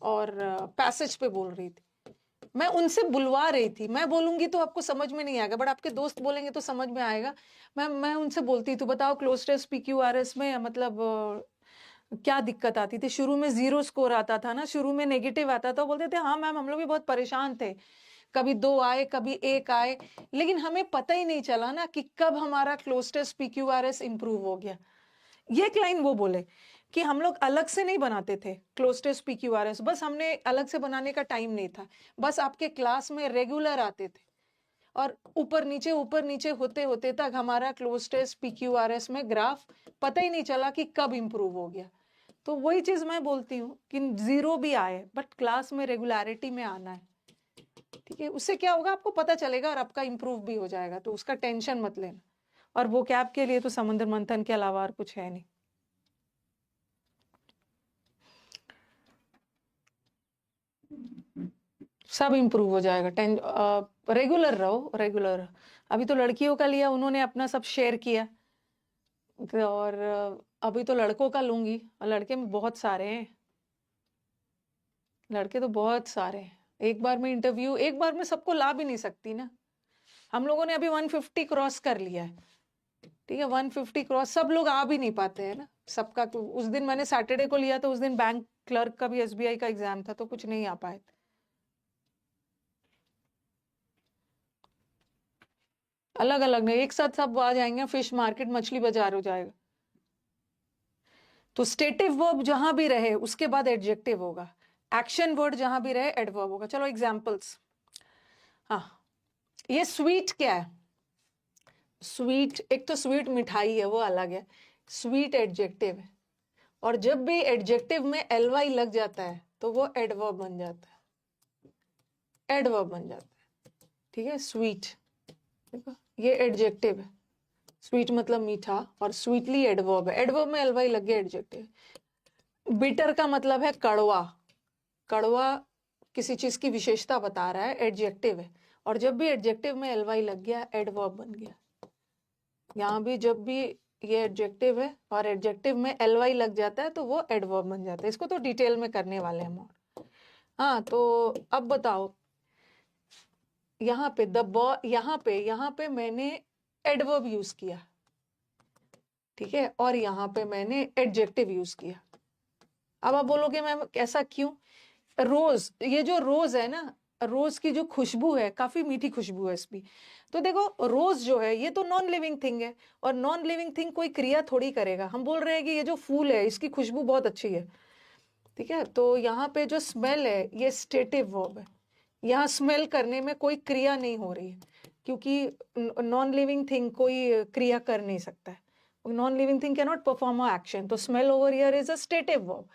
और पैसेज पे बोल रही थी। मैं उनसे बुलवा रही थी, मैं बोलूंगी तो आपको समझ में नहीं आएगा, बट आपके दोस्त बोलेंगे तो समझ में आएगा। मैं उनसे बोलती थी, बताओ क्लोस्टस PQRS में मतलब क्या दिक्कत आती थी। शुरू में 0 स्कोर आता था ना, शुरू में नेगेटिव आता था, बोलते थे हाँ मैम हम लोग भी बहुत परेशान थे, कभी 2 आए कभी 1 आए, लेकिन हमें पता ही नहीं चला ना कि कब हमारा क्लोस्टस PQRS इंप्रूव हो गया। ये एक लाइन वो बोले, कि हम लोग अलग से नहीं बनाते थे क्लोज टेस्ट PQRS, बस हमने अलग से बनाने का टाइम नहीं था, बस आपके क्लास में रेगुलर आते थे और ऊपर नीचे होते होते तक हमारा क्लोज टेस्ट PQRS में ग्राफ पता ही नहीं चला कि कब इंप्रूव हो गया। तो वही चीज मैं बोलती हूँ कि 0 भी आए बट क्लास में रेगुलरिटी में आना है, ठीक है। उससे क्या होगा, आपको पता चलेगा और आपका इंप्रूव भी हो जाएगा, तो उसका टेंशन मत लेना। और वो कैब के लिए तो समुद्र मंथन के अलावा और कुछ है नहीं। सब इंप्रूव हो जाएगा, रेगुलर रहो, रेगुलर। अभी तो लड़कियों का लिया उन्होंने, अपना सब शेयर किया, और अभी तो लड़कों का लूंगी, और लड़के में बहुत सारे हैं, लड़के तो बहुत सारे हैं। एक बार में इंटरव्यू, एक बार में सबको ला भी नहीं सकती ना। हम लोगों ने अभी 150 क्रॉस कर लिया है, ठीक है, 150 क्रॉस, सब लोग आ भी नहीं पाते हैं ना सबका। तो उस दिन मैंने सैटरडे को लिया, तो उस दिन बैंक क्लर्क का भी SBI का एग्जाम था, तो कुछ नहीं आ पाए थे। अलग अलग नहीं, एक साथ सब आ जाएंगे, फिश मार्केट मछली बाजार हो जाएगा। तो स्टेटिव वर्ब जहां भी रहे उसके बाद एडजेक्टिव होगा, एक्शन वर्ड जहां भी रहे एडवर्ब होगा। चलो एग्जांपल्स। हाँ, ये स्वीट क्या है? स्वीट, एक तो स्वीट मिठाई है, वो अलग है, स्वीट एडजेक्टिव है, और जब भी एडजेक्टिव में ly लग जाता है तो वो एडवर्ब बन जाता है, एडवर्ब बन जाता है, ठीक है। स्वीट, देखो ये एडजेक्टिव है, स्वीट मतलब मीठा, और स्वीटली एडवर्ब है, एडवर्ब में ly लग गया, एडजेक्टिव। बिटर का मतलब है कड़वा, कड़वा किसी चीज की विशेषता बता रहा है, एडजेक्टिव है, और जब भी एडजेक्टिव में ly लग गया एडवर्ब बन गया। यहाँ भी जब भी ये एडजेक्टिव है और एडजेक्टिव में ly लग जाता है तो वो एडवर्ब बन जाता है। इसको तो डिटेल में करने वाले हैं और। हाँ, तो अब बताओ, यहाँ पे यहाँ पे मैंने एडवर्ब यूज किया, ठीक है, और यहाँ पे मैंने एडजेक्टिव यूज किया। अब आप बोलोगे मैम ऐसा क्यों? रोज, ये जो रोज है ना, रोज की जो खुशबू है, काफी मीठी खुशबू है इसकी। तो देखो रोज जो है ये तो नॉन लिविंग थिंग है, और नॉन लिविंग थिंग कोई क्रिया थोड़ी करेगा। हम बोल रहे हैं कि ये जो फूल है इसकी खुशबू बहुत अच्छी है, ठीक है, तो यहाँ पे जो स्मेल है ये स्टेटिव वर्ब है। यहाँ स्मेल करने में कोई क्रिया नहीं हो रही है, क्योंकि नॉन लिविंग थिंग कोई क्रिया कर नहीं सकता है, non living thing can not perform a action, तो smell over here is a stative verb.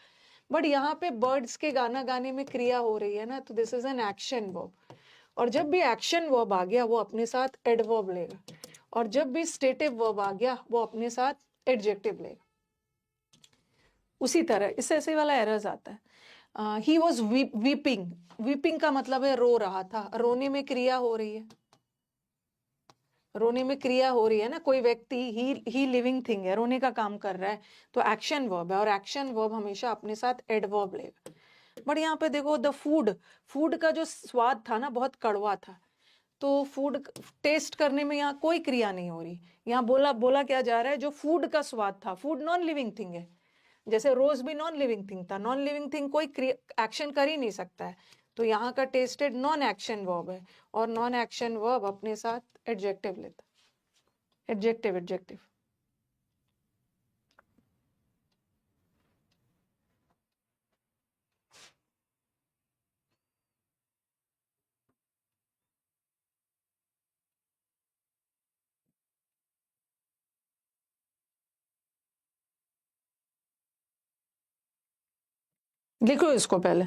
But यहाँ पे बर्ड्स के गाना गाने में क्रिया हो रही है ना, तो this is an action verb, और जब भी एक्शन वर्ब आ गया वो अपने साथ एडवर्ब लेगा, और जब भी स्टेटिव वर्ब आ गया वो अपने साथ एडजेक्टिव लेगा। उसी तरह इससे ऐसे वाला एरर्स आता है। ही वॉज वीपिंग, वीपिंग का मतलब है रो रहा था, रोने में क्रिया हो रही है, रोने में क्रिया हो रही है ना, कोई व्यक्ति ही लिविंग थिंग है, रोने का काम कर रहा है, तो एक्शन वर्ब है, और एक्शन वर्ब हमेशा अपने साथ एडवर्ब लेगा। बट यहाँ पे देखो द फूड, फूड का जो स्वाद था ना बहुत कड़वा था, तो फूड टेस्ट करने में यहाँ कोई क्रिया नहीं हो रही। यहाँ बोला बोला क्या जा रहा है, जो फूड का स्वाद था, फूड नॉन लिविंग थिंग है, जैसे रोज भी नॉन लिविंग थिंग था, नॉन लिविंग थिंग कोई एक्शन कर ही नहीं सकता है, तो यहाँ का टेस्टेड नॉन एक्शन वर्ब है, और नॉन एक्शन वर्ब अपने साथ एडजेक्टिव लेता, एडजेक्टिव एडजेक्टिव। लिखो इसको पहले,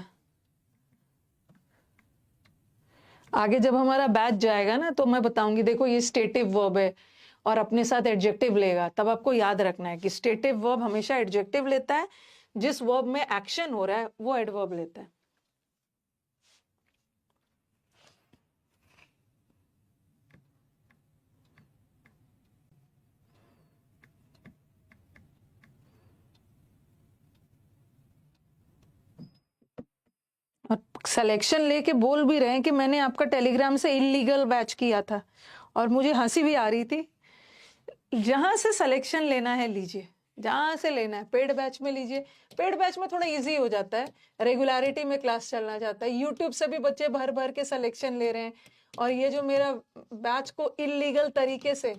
आगे जब हमारा बैच जाएगा ना तो मैं बताऊंगी, देखो ये स्टेटिव वर्ब है और अपने साथ एडजेक्टिव लेगा, तब आपको याद रखना है कि स्टेटिव वर्ब हमेशा एडजेक्टिव लेता है, जिस वर्ब में एक्शन हो रहा है वो एडवर्ब लेता है। सिलेक्शन लेके बोल भी रहे हैं कि मैंने आपका टेलीग्राम से इलीगल बैच किया था, और मुझे हंसी भी आ रही थी। जहां से सिलेक्शन लेना है लीजिए, जहां से लेना है, पेड बैच में लीजिए, पेड बैच में थोड़ा इजी हो जाता है, रेगुलरिटी में क्लास चलना चाहता है, यूट्यूब से भी बच्चे भर भर के सिलेक्शन ले रहे हैं, और ये जो मेरा बैच को इलीगल तरीके से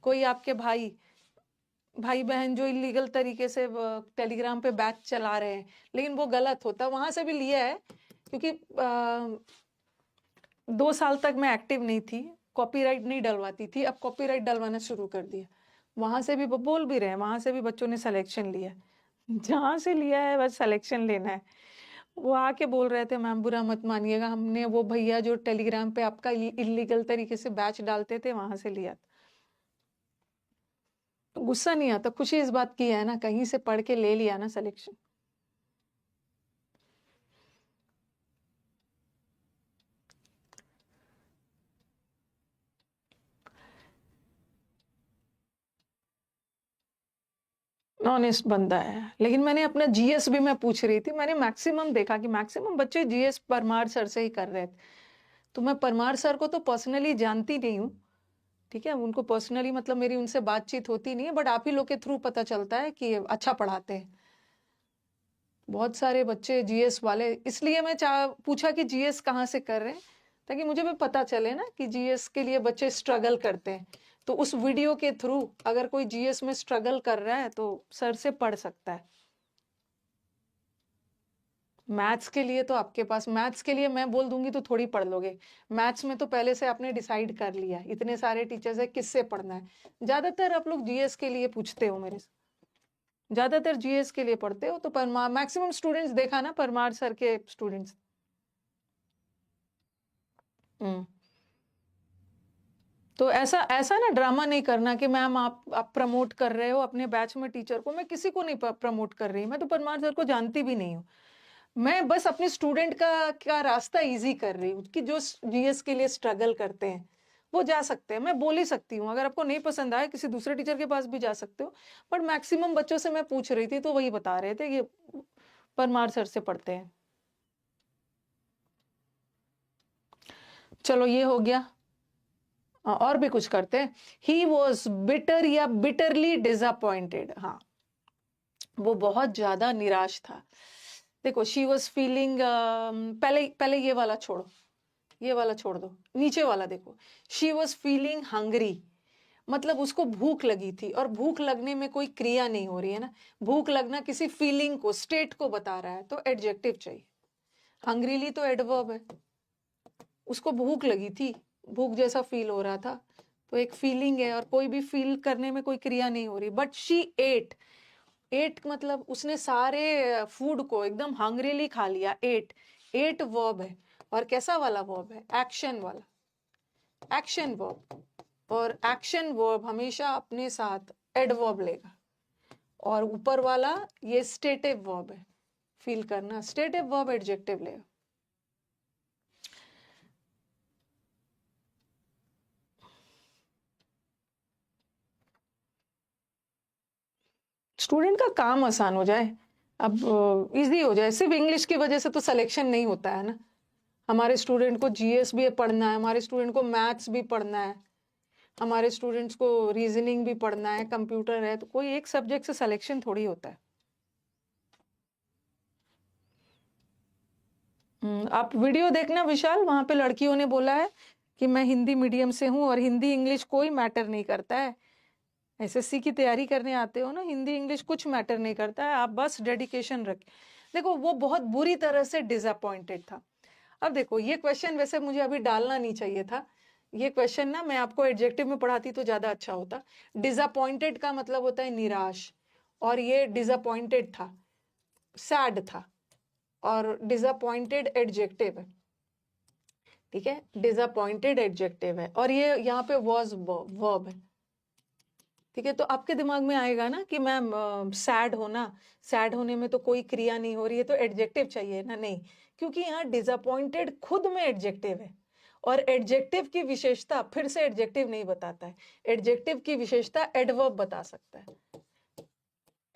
कोई आपके भाई भाई बहन जो इलीगल तरीके से टेलीग्राम पे बैच चला रहे हैं, लेकिन वो गलत होता है, वहां से भी लिया है। क्योंकि 2 साल तक मैं एक्टिव नहीं थी, कॉपीराइट नहीं डलवाती थी, अब कॉपीराइट डलवाना शुरू कर दिया। वहां से भी वो बोल भी रहे हैं, वहां से भी बच्चों ने सिलेक्शन लिया है। जहां से लिया है बस सिलेक्शन लेना है। वो आके बोल रहे थे मैम बुरा मत मानिएगा, हमने वो भैया जो टेलीग्राम पे आपका इलीगल तरीके से बैच डालते थे वहां से लिया था। तो गुस्सा नहीं आता, खुशी इस बात की है ना, कहीं से पढ़ के ले लिया ना सिलेक्शन। ऑनेस्ट बंदा है। लेकिन मैंने अपना जीएस भी मैं पूछ रही थी, मैंने मैक्सिमम देखा कि मैक्सिमम बच्चे जीएस परमार सर से ही कर रहे थे। तो मैं परमार सर को तो पर्सनली जानती नहीं हूँ, ठीक है, उनको पर्सनली मतलब मेरी उनसे बातचीत होती नहीं है, बट आप ही लोग के थ्रू पता चलता है कि अच्छा पढ़ाते हैं। बहुत सारे बच्चे जीएस वाले, इसलिए मैं पूछा कि जीएस कहाँ से कर रहे हैं, ताकि मुझे भी पता चले ना कि जीएस के लिए बच्चे स्ट्रगल करते हैं। तो उस वीडियो के थ्रू अगर कोई जीएस में स्ट्रगल कर रहा है तो सर से पढ़ सकता है। मैथ्स के लिए तो आपके पास, मैथ्स के लिए मैं बोल दूंगी तो थोड़ी पढ़ लोगे। मैथ्स में तो पहले से आपने डिसाइड कर लिया, इतने सारे टीचर्स है, किससे पढ़ना है। ज्यादातर आप लोग जीएस के लिए पूछते हो मेरे से, ज्यादातर जीएस के लिए पढ़ते हो। तो परमार मैक्सिमम स्टूडेंट्स देखा ना, परमार सर के स्टूडेंट्स। तो ऐसा ऐसा ना ड्रामा नहीं करना कि मैम आप प्रमोट कर रहे हो अपने बैच में टीचर को। मैं किसी को नहीं प्रमोट कर रही, मैं तो परमार सर को जानती भी नहीं हूँ। मैं बस अपने स्टूडेंट का रास्ता इजी कर रही हूँ कि जो जीएस के लिए स्ट्रगल करते हैं वो जा सकते हैं। मैं बोल ही सकती हूँ, अगर आपको नहीं पसंद आए किसी दूसरे टीचर के पास भी जा सकते हो। बट मैक्सिमम बच्चों से मैं पूछ रही थी तो वही बता रहे थे कि परमार सर से पढ़ते हैं। चलो ये हो गया। और भी कुछ करते हैं। ही वॉज बिटर या बिटरली डिसअपॉइंटेड। हाँ, वो बहुत ज्यादा निराश था। देखो शी वॉज फीलिंग, पहले पहले ये वाला छोड़ो, ये वाला छोड़ दो, नीचे वाला देखो। शी वॉज फीलिंग हंग्री, मतलब उसको भूख लगी थी, और भूख लगने में कोई क्रिया नहीं हो रही है ना। भूख लगना किसी फीलिंग को, स्टेट को बता रहा है, तो एडजेक्टिव चाहिए। हंग्रीली तो एडवर्ब है। उसको भूख लगी थी, भूख जैसा फील हो रहा था, तो एक फीलिंग है, और कोई भी फील करने में कोई क्रिया नहीं हो रही। बट शी एट, एट मतलब उसने सारे फूड को एकदम हंग्रीली खा लिया। एट, एट वर्ब है, और कैसा वाला वर्ब है? एक्शन वाला, एक्शन वर्ब। और एक्शन वर्ब हमेशा अपने साथ एडवर्ब लेगा। और ऊपर वाला ये स्टेटिव वर्ब है, फील करना, स्टेटिव वर्ब एडजेक्टिव लेगा। स्टूडेंट का काम आसान हो जाए, अब इजी हो जाए। सिर्फ इंग्लिश की वजह से तो सिलेक्शन नहीं होता है ना। हमारे स्टूडेंट को जीएस भी पढ़ना है, हमारे स्टूडेंट को मैथ्स भी पढ़ना है, हमारे स्टूडेंट्स को रीजनिंग भी पढ़ना है, कंप्यूटर है, तो कोई एक सब्जेक्ट से सिलेक्शन थोड़ी होता है। आप वीडियो देखना विशाल, वहां पे लड़कियों ने बोला है कि मैं हिंदी मीडियम से हूँ और हिंदी इंग्लिश कोई मैटर नहीं करता है। एसएससी की तैयारी करने आते हो ना, हिंदी इंग्लिश कुछ मैटर नहीं करता है, आप बस डेडिकेशन रखें। देखो वो बहुत बुरी तरह से डिसअपॉइंटेड था। अब देखो ये क्वेश्चन वैसे मुझे अभी डालना नहीं चाहिए था। ये क्वेश्चन ना मैं आपको एडजेक्टिव में पढ़ाती तो ज्यादा अच्छा होता। डिसअपॉइंटेड का मतलब होता है निराश, और ये डिसअपॉइंटेड था, सैड था, और डिसअपॉइंटेड एडजेक्टिव है, ठीक है, डिसअपॉइंटेड एडजेक्टिव है, और ये यहाँ पे वॉज वर्ब है, ठीक है। तो आपके दिमाग में आएगा ना कि मैम सैड होना, सैड होने में तो कोई क्रिया नहीं हो रही है, तो एडजेक्टिव चाहिए ना। नहीं, क्योंकि यहाँ डिसअपॉइंटेड खुद में एडजेक्टिव है, और एडजेक्टिव की विशेषता फिर से एडजेक्टिव नहीं बताता है, एडजेक्टिव की विशेषता एडवर्ब बता सकता है,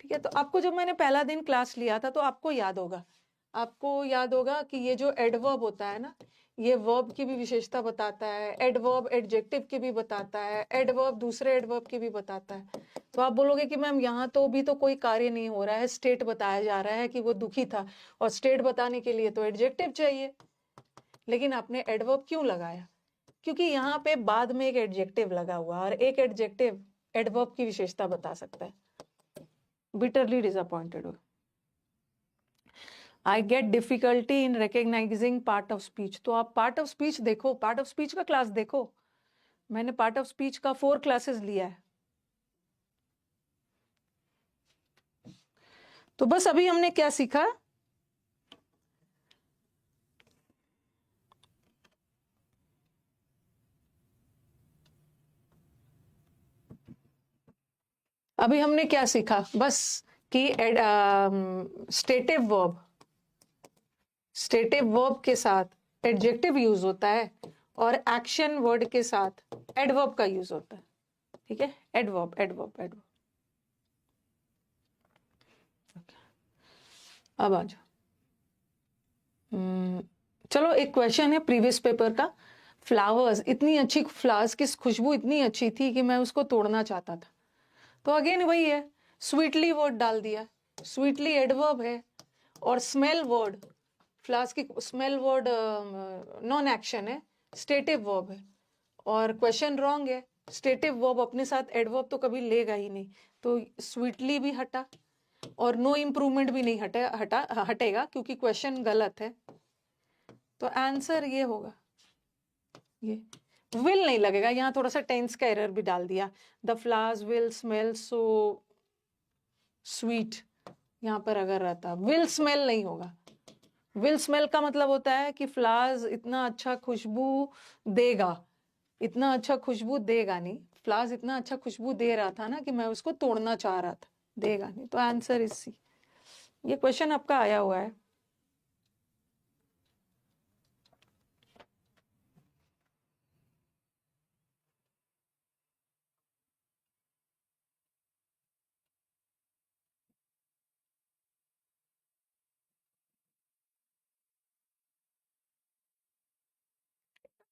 ठीक है। तो आपको जब मैंने पहला दिन क्लास लिया था तो आपको याद होगा, आपको याद होगा कि ये जो एडवर्ब होता है ना, ये वर्ब की भी विशेषता बताता है, एडवर्ब एडजेक्टिव की भी बताता है, एडवर्ब दूसरे एडवर्ब की भी बताता है। तो आप बोलोगे कि मैम यहाँ तो भी तो कोई कार्य नहीं हो रहा है, स्टेट बताया जा रहा है कि वो दुखी था, और स्टेट बताने के लिए तो एडजेक्टिव चाहिए, लेकिन आपने एडवर्ब क्यों लगाया? क्योंकि यहाँ पे बाद में एक एडजेक्टिव लगा हुआ, और एक एडजेक्टिव एडवर्ब की विशेषता बता सकता है। बिटरली डिसअपॉइंटेड हो। I get difficulty in recognising part of speech. तो आप पार्ट ऑफ स्पीच देखो, पार्ट ऑफ स्पीच का क्लास देखो। मैंने पार्ट ऑफ स्पीच का 4 क्लासेस लिया है। तो बस अभी हमने क्या सीखा, अभी हमने क्या सीखा बस कि स्टेटिव वर्ब के साथ एडजेक्टिव यूज होता है और एक्शन वर्ड के साथ एडवर्ब का यूज होता है। ठीक है, एडवर्ब एडवर्ब एडवर्ब। अब आ जाओ। चलो, एक क्वेश्चन है प्रीवियस पेपर का। फ्लावर्स, इतनी अच्छी फ्लावर्स की खुशबू इतनी अच्छी थी कि मैं उसको तोड़ना चाहता था। तो अगेन वही है, स्वीटली वर्ड डाल दिया। स्वीटली एडवर्ब है और स्मेल वर्ड, फ्लावर्स की स्मेल वर्ड नॉन एक्शन है, स्टेटिव वर्ब है। और क्वेश्चन रॉन्ग है, स्टेटिव वर्ब अपने साथ एडवर्ब तो कभी लेगा ही नहीं। तो स्वीटली भी हटा और नो इम्प्रूवमेंट भी नहीं हटेगा क्योंकि क्वेश्चन गलत है। तो आंसर ये होगा, ये विल नहीं लगेगा। यहाँ थोड़ा सा टेंस का एरर भी डाल दिया, the flowers will smell so sweet. यहाँ पर अगर रहता विल स्मेल नहीं होगा। विल स्मेल का मतलब होता है कि फ्लावर्स इतना अच्छा खुशबू देगा, इतना अच्छा खुशबू देगा नहीं। फ्लावर्स इतना अच्छा खुशबू दे रहा था ना कि मैं उसको तोड़ना चाह रहा था, देगा नहीं। तो आंसर इज सी। ये क्वेश्चन आपका आया हुआ है।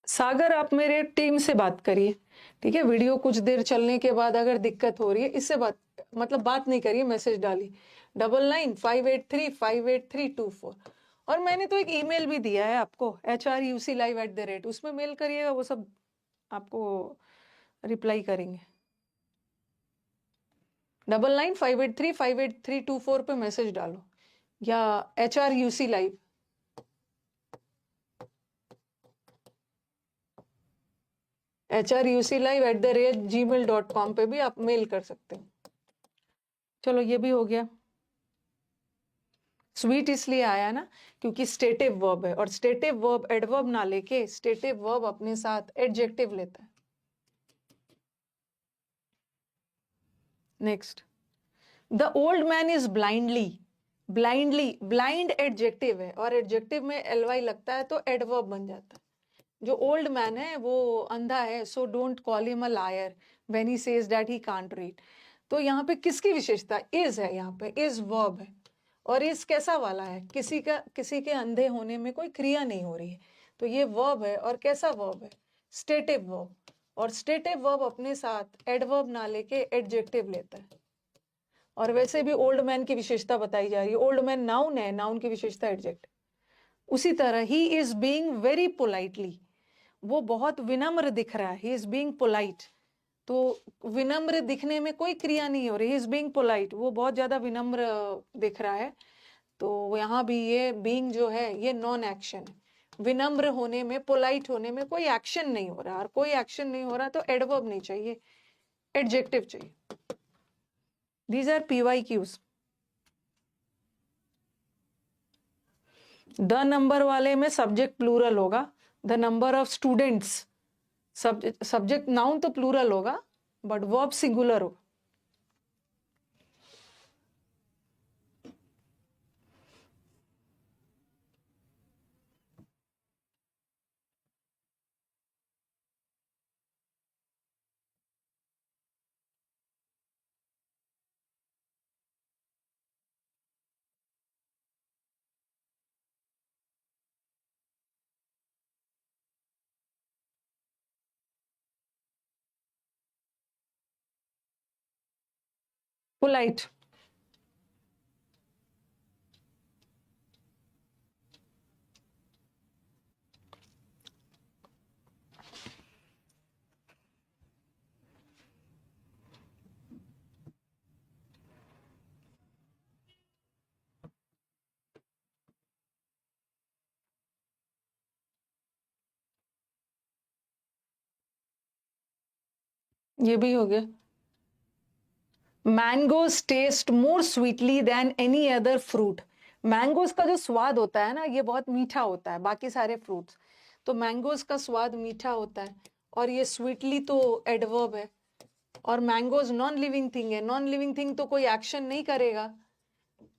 सागर, आप मेरे टीम से बात करिए, ठीक है। वीडियो कुछ देर चलने के बाद अगर दिक्कत हो रही है, इससे बात, मतलब बात नहीं करिए, मैसेज डालिए 9995835832 और मैंने तो एक ईमेल भी दिया है आपको, HRUClive@, उसमें मेल करिएगा, वो सब आपको रिप्लाई करेंगे। 9995835832 पे मैसेज डालो या HRUClive HRUClive@gmail.com पे भी आप मेल कर सकते हो। चलो, ये भी हो गया। स्वीट इसलिए आया ना क्योंकि स्टेटिव वर्ब है और स्टेटिव वर्ब एडवर्ब ना लेके स्टेटिव वर्ब अपने साथ एडजेक्टिव लेता है। Next, the old man is blindly. Blind adjective है और एडजेक्टिव में ly लगता है तो एडवर्ब बन जाता है। जो ओल्ड मैन है वो अंधा है, so don't call him a liar when he says that he can't read. तो यहाँ पे किसकी विशेषता, इज है, यहाँ पे इज वर्ब है। और इज कैसा वाला है, किसी के अंधे होने में कोई क्रिया नहीं हो रही है, तो ये वर्ब है। और कैसा वर्ब है, स्टेटिव वर्ब। और स्टेटिव वर्ब अपने साथ एडवर्ब ना लेके एडजेक्टिव लेता है। और वैसे भी ओल्ड मैन की विशेषता बताई जा रही है, ओल्ड मैन नाउन है, नाउन की विशेषता एडजेक्टिव। उसी तरह he is being very politely, वो बहुत विनम्र दिख रहा है, ही इज बीइंग पोलाइट। तो विनम्र दिखने में कोई क्रिया नहीं हो रही, ही इज बीइंग पोलाइट, वो बहुत ज्यादा विनम्र दिख रहा है। तो यहाँ भी ये बीइंग जो है ये नॉन एक्शन है। विनम्र होने में, पोलाइट होने में कोई एक्शन नहीं हो रहा, और कोई एक्शन नहीं हो रहा तो एडवर्ब नहीं चाहिए, एडजेक्टिव चाहिए। These are PYQs। The number वाले में सब्जेक्ट प्लूरल होगा, the number of students, subject noun तो प्लूरल होगा बट वर्ब सिंगुलर होगा। पोलाइट, ये भी हो गया। Mangoes taste more sweetly than any other fruit. Mangoes का जो स्वाद होता है ना, ये बहुत मीठा होता है बाकी सारे फ्रूट्स, तो मैंगोज का स्वाद मीठा होता है। और ये स्वीटली तो एडवर्ब है, और मैंगोज नॉन लिविंग थिंग है। नॉन लिविंग थिंग तो कोई एक्शन नहीं करेगा,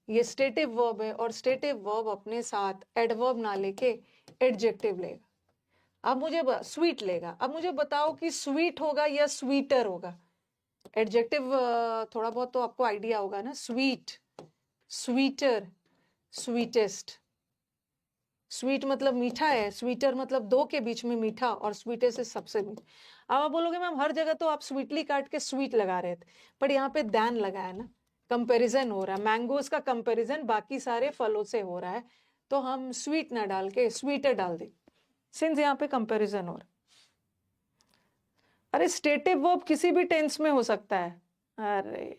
ये स्टेटिव वर्ब है, और स्टेटिव वर्ब अपने साथ एडवर्ब ना लेके एडजेक्टिव लेगा। अब मुझे स्वीट लेगा। अब मुझे बताओ कि स्वीट होगा या स्वीटर होगा। एडजेक्टिव थोड़ा बहुत तो आपको आइडिया होगा ना। Sweet, sweater, sweetest. स्वीट मतलब मीठा है, स्वीटर मतलब दो के बीच में मीठा, और स्वीटेस्ट से सबसे मीठा। अब आप बोलोगे मैम हर जगह तो आप स्वीटली काट के स्वीट लगा रहे थे, पर यहाँ पे दैन लगा है ना, कंपैरिजन हो रहा है। मैंगोज का कंपैरिजन बाकी सारे फलों से हो रहा है, तो हम स्वीट ना डाल के स्वीटर डाल दे, सिंस यहाँ पे कंपैरिजन हो रहा है। अरे स्टेटिव वर्ब किसी भी टेंस में हो सकता है। अरे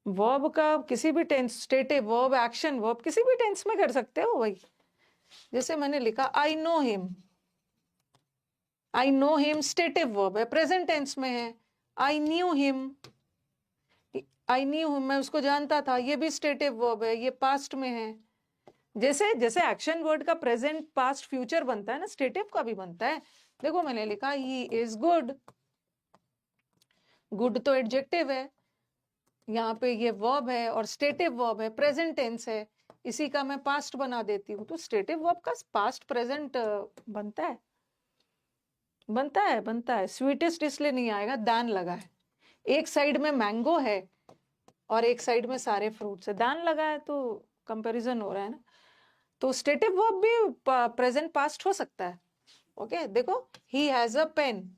वर्ब का किसी भी tense, stative verb, action verb किसी भी टेंस में कर सकते हो भाई। जैसे मैंने लिखा I know him, I know him stative verb है, प्रेजेंट टेंस में है। I knew him, I knew him, मैं उसको जानता था, ये भी स्टेटिव वर्ब है, ये पास्ट में है। जैसे जैसे एक्शन वर्ड का प्रेजेंट, पास्ट, फ्यूचर बनता है ना, स्टेटिव का भी बनता है। देखो मैंने लिखा ही इज गुड, गुड तो एडजेक्टिव है, यहाँ पे ये वर्ब है और स्टेटिव वर्ब है, प्रेजेंट टेंस है, इसी का मैं पास्ट बना देती हूँ, तो स्टेटिव वर्ब का पास्ट प्रेजेंट बनता है, बनता है, बनता है। स्वीटेस्ट इसलिए नहीं आएगा, दान लगा है। एक साइड में मैंगो है और एक साइड में सारे फ्रूट्स है, दान लगा है, तो कंपैरिजन हो रहा है ना। तो स्टेटिव वर्ब भी प्रेजेंट पास्ट हो सकता है। ओके देखो, ही हैज अ पेन,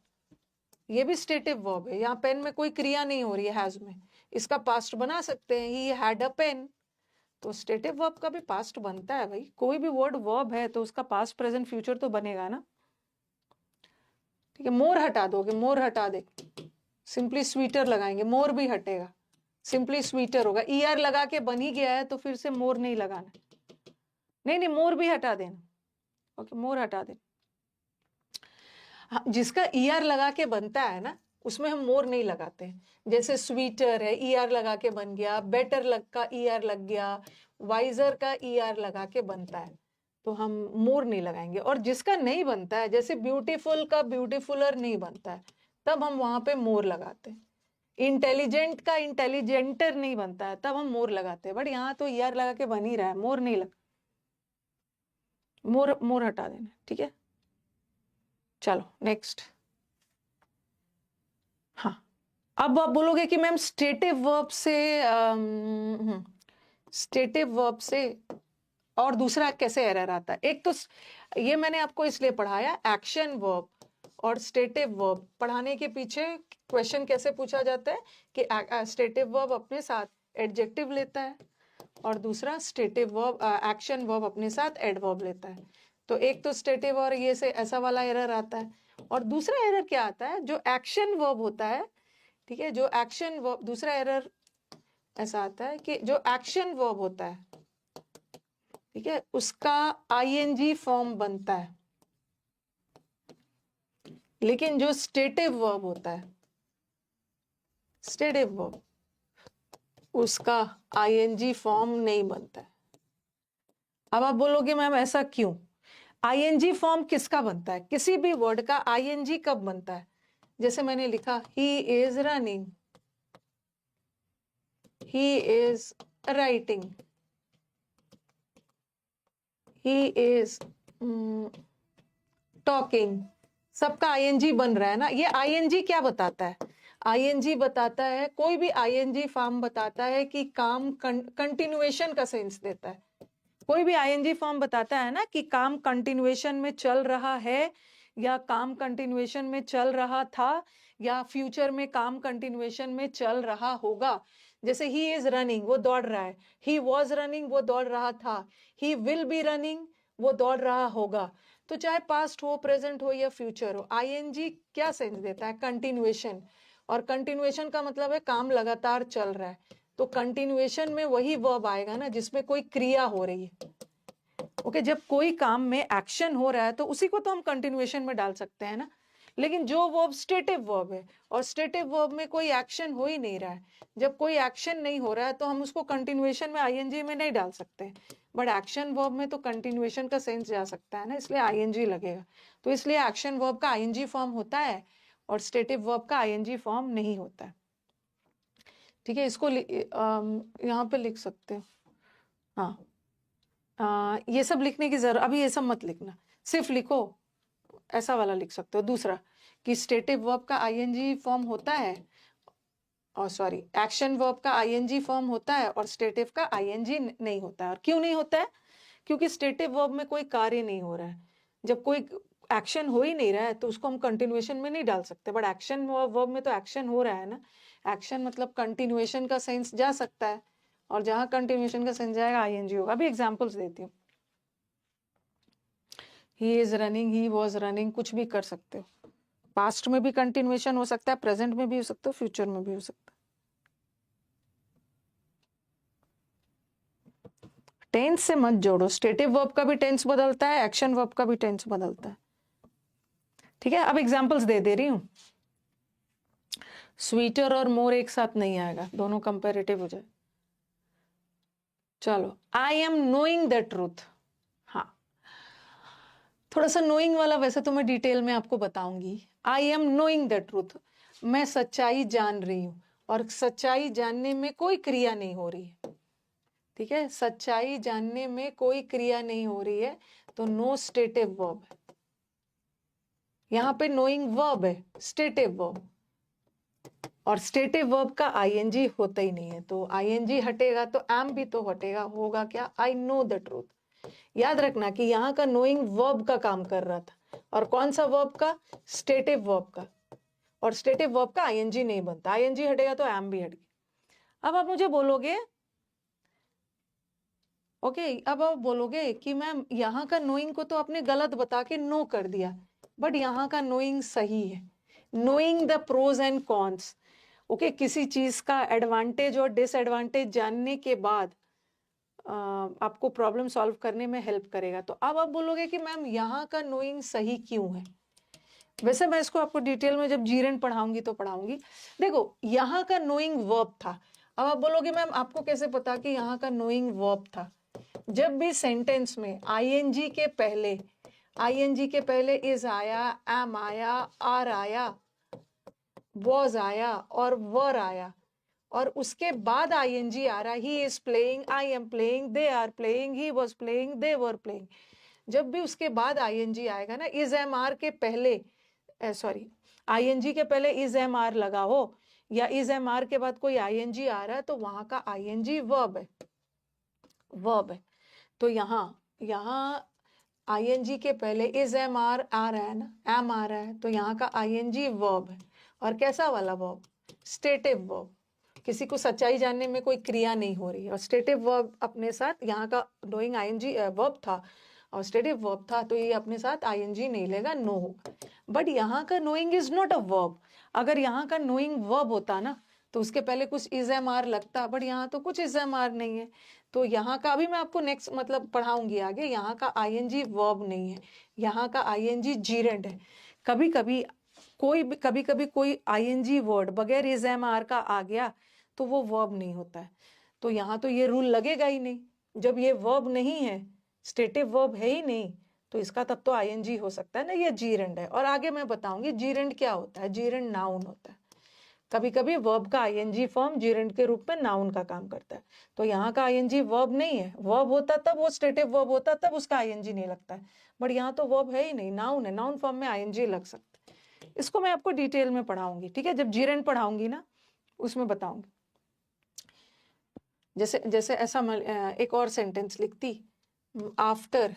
ये भी स्टेटिव वर्ब है, यहाँ पेन में कोई क्रिया नहीं हो रही है, हैज में, इसका पास्ट बना सकते हैं, ही हैड अ पेन। तो स्टेटिव वर्ब का भी पास्ट बनता है भाई, कोई भी वर्ड वर्ब है तो उसका पास्ट प्रेजेंट फ्यूचर तो बनेगा ना। ठीक है, मोर हटा दोगे, मोर हटा दे, सिंपली स्वीटर लगाएंगे, मोर भी हटेगा, सिंपली स्वीटर होगा। ईआर लगा के बन ही गया है तो फिर से मोर नहीं लगाना, नहीं नहीं मोर भी हटा देना। ओके मोर हटा देना। हाँ, जिसका ईआर लगा के बनता है ना, उसमें हम मोर नहीं लगाते हैं। जैसे स्वीटर है, ईआर लगा के बन गया, बेटर लग का ईआर लग गया, वाइजर का ईआर लगा के बनता है, तो हम मोर नहीं लगाएंगे। और जिसका नहीं बनता है, जैसे ब्यूटीफुल का ब्यूटीफुलर नहीं बनता है, तब हम वहां पे मोर लगाते हैं। इंटेलिजेंट का इंटेलिजेंटर नहीं बनता है, तब हम मोर लगाते हैं। बट यहाँ तो ईआर लगा के बन ही रहा है, मोर नहीं लगा, मोर मोर हटा देना। ठीक है, चलो नेक्स्ट। हाँ, अब आप बोलोगे कि मैम स्टेटिव वर्ब से स्टेटिव वर्ब से और दूसरा कैसे एरर आता है। एक तो ये मैंने आपको इसलिए पढ़ाया, एक्शन वर्ब और स्टेटिव वर्ब पढ़ाने के पीछे क्वेश्चन कैसे पूछा जाता है कि स्टेटिव वर्ब अपने साथ एडजेक्टिव लेता है और दूसरा स्टेटिव वर्ब एक्शन वर्ब अपने साथ एडवर्ब लेता है। तो एक तो स्टेटिव और ये से ऐसा वाला एरर आता है, और दूसरा एरर क्या आता है, जो एक्शन वर्ब होता है, ठीक है, जो एक्शन वर्ब, दूसरा एरर ऐसा आता है कि जो एक्शन वर्ब होता है, ठीक है, उसका आईएनजी फॉर्म बनता है, लेकिन जो स्टेटिव वर्ब होता है, स्टेटिव वर्ब, उसका आईएनजी फॉर्म नहीं बनता है। अब आप बोलोगे मैम ऐसा क्यों। आईएनजी फॉर्म किसका बनता है, किसी भी वर्ड का आईएनजी कब बनता है। जैसे मैंने लिखा he is running, he is writing, he is talking, सबका आईएनजी बन रहा है ना। ये आईएनजी क्या बताता है, आईएनजी बताता है, कोई भी आईएनजी फॉर्म बताता है कि काम कंटिन्यूएशन का सेंस देता है। कोई भी आईएनजी फॉर्म बताता है ना कि काम कंटिन्यूएशन में चल रहा है, या काम कंटिन्यूएशन में चल रहा था, या फ्यूचर में काम कंटिन्यूएशन में चल रहा होगा। जैसे ही इज रनिंग, वो दौड़ रहा है, ही वॉज रनिंग, वो दौड़ रहा था, ही विल बी रनिंग, वो दौड़ रहा होगा। तो चाहे पास्ट हो, प्रेजेंट हो या फ्यूचर हो, आईएनजी क्या सेंस देता है, कंटिन्यूएशन। और कंटिन्यूएशन का मतलब है काम लगातार चल रहा है, तो कंटिन्यूएशन में वही वर्ब आएगा ना जिसमें कोई क्रिया हो रही है। ओके, जब कोई काम में एक्शन हो रहा है तो उसी को तो हम कंटिन्यूएशन में डाल सकते हैं ना। लेकिन जो वर्ब स्टेटिव वर्ब है और स्टेटिव वर्ब में कोई एक्शन हो ही नहीं रहा है, जब कोई एक्शन नहीं हो रहा है तो हम उसको कंटिन्यूएशन में आईएनजी में नहीं डाल सकते, बट एक्शन वर्ब में तो कंटिन्यूएशन का सेंस जा सकता है ना, इसलिए आईएनजी लगेगा। तो इसलिए एक्शन वर्ब का आईएनजी फॉर्म होता है और स्टेटिव वर्ब का आईएनजी फॉर्म नहीं होता है। ठीक है, इसको यहाँ पे लिख सकते हो। हाँ, ये सब लिखने की जरूरत, अभी ये सब मत लिखना, सिर्फ लिखो ऐसा वाला लिख सकते हो। दूसरा कि स्टेटिव वर्ब का आईएनजी फॉर्म होता है, और सॉरी एक्शन वर्ब का आईएनजी फॉर्म होता है और स्टेटिव का आईएनजी नहीं होता है। और क्यों नहीं होता है? क्योंकि स्टेटिव वर्ब में कोई कार्य नहीं हो रहा है, जब कोई एक्शन हो ही नहीं रहा है तो उसको हम कंटिन्यूएशन में नहीं डाल सकते, बट एक्शन वर्ब में तो एक्शन हो रहा है ना, एक्शन मतलब कंटिन्यूएशन का सेंस जा सकता है, और जहां कंटिन्यूएशन का सेंस जाएगा आईएनजी होगा। अभी एग्जांपल्स देती हूँ। He is running, he was running, कुछ भी कर सकते हो, पास्ट में भी कंटिन्यूएशन हो सकता है, प्रेजेंट में भी हो सकता है, फ्यूचर में भी हो सकता है। टेंस से मत जोड़ो, स्टेटिव वर्ब का भी टेंस बदलता है, एक्शन वर्ब का भी टेंस बदलता है। ठीक है, अब एग्जांपल्स दे रही हूं। स्वीटर और मोर एक साथ नहीं आएगा, दोनों कंपेरेटिव हो जाए। चलो, आई एम नोइंग द ट्रूथ। हाँ, थोड़ा सा नोइंग वाला वैसे तो मैं डिटेल में आपको बताऊंगी। आई एम नोइंग द ट्रूथ, मैं सच्चाई जान रही हूं, और सच्चाई जानने में कोई क्रिया नहीं हो रही है। ठीक है, सच्चाई जानने में कोई क्रिया नहीं हो रही है, तो नो स्टेटिव वर्ब है। यहाँ पे नोइंग वर्ब है, स्टेटिव वर्ब, और स्टेटिव वर्ब का आईएनजी होता ही नहीं है, तो आईएनजी हटेगा तो एम भी तो हटेगा, होगा क्या? I know the truth. याद रखना कि यहाँ का नोइंग वर्ब का काम कर रहा था, और कौन सा वर्ब का? स्टेटिव वर्ब का, और स्टेटिव वर्ब का आईएनजी नहीं बनता, आईएनजी हटेगा तो एम भी हट गया। अब आप मुझे बोलोगे ओके, अब आप बोलोगे कि मैम यहाँ का नोइंग को तो आपने गलत बता के नो कर दिया, बट यहाँ का नोइंग सही है। Knowing the pros and cons, okay, किसी चीज का एडवांटेज और डिसएडवांटेज जानने के बाद आपको प्रॉब्लम सॉल्व करने में हेल्प करेगा। तो अब आप बोलोगे कि मैम यहाँ का नोइंग सही क्यों है? वैसे मैं इसको आपको डिटेल में जब जीरेंट पढ़ाऊंगी तो पढ़ाऊंगी। देखो, यहाँ का नोइंग वर्ब था। अब आप बोलोगे मैम आपको कैसे पता कि यहाँ का नोइंग वर्ब था? जब भी सेंटेंस में आईएनजी के पहले इज आया, एम आया, आर आया, वॉज आया और वर आया, और उसके बाद आईएनजी आ रहा, he is playing, I am playing, they are playing, he was playing, they were playing, जब भी उसके बाद आईएनजी आएगा ना, इज एम आर के पहले, सॉरी, आईएनजी के पहले इज एम आर लगा हो, या इज एम आर के बाद कोई आईएनजी आ रहा है, तो वहां का आईएनजी वर्ब है, वर्ब है। तो यहाँ आईएनजी के पहले इज एम आर आ रहा है ना, एम आ रहा है, तो यहाँ का आईएनजी वर्ब है। और कैसा वाला वर्ब? Stative verb. किसी को सच्चाई जानने में कोई क्रिया नहीं हो रही है, और स्टेटिव वर्ब अपने साथ, यहाँ का डूइंग आईएनजी वर्ब था और स्टेटिव वर्ब था, तो ये अपने साथ आईएनजी नहीं लेगा, नो होगा। बट यहाँ का knowing is not a verb. अगर यहाँ का नोइंग वर्ब होता ना, तो उसके पहले कुछ इज एम आर लगता, बट यहाँ तो कुछ इज एम आर नहीं है। तो यहाँ का, अभी मैं आपको नेक्स्ट मतलब पढ़ाऊंगी आगे, यहाँ का आईएनजी वर्ब नहीं है, यहाँ का आईएनजी जीरेंड है। कभी कभी कोई आईएनजी वर्ड बगैर इज एम आर का आ गया तो वो वर्ब नहीं होता है। तो यहाँ तो ये रूल लगेगा ही नहीं, जब ये वर्ब नहीं है, स्टेटिव वर्ब है ही नहीं, तो इसका तब तो आईएनजी हो सकता है ना, ये जीरेंड है। और आगे मैं बताऊंगी जीरेंड क्या होता है। जीरेंड नाउन होता है, कभी कभी वर्ब का आईएनजी फॉर्म जीरेंड के रूप में नाउन का काम करता है। तो यहाँ का आईएनजी वर्ब नहीं है, वर्ब होता तब वो स्टेटिव वर्ब होता तब उसका आईएनजी नहीं लगता है, बट यहाँ तो वर्ब है ही नहीं, नाउन है, नाउन फॉर्म में आईएनजी लग सकता है। इसको मैं आपको डिटेल में पढ़ाऊंगी, ठीक है, जब जीरेंड पढ़ाऊंगी ना उसमें बताऊंगी। जैसे जैसे ऐसा एक और सेंटेंस लिखती, आफ्टर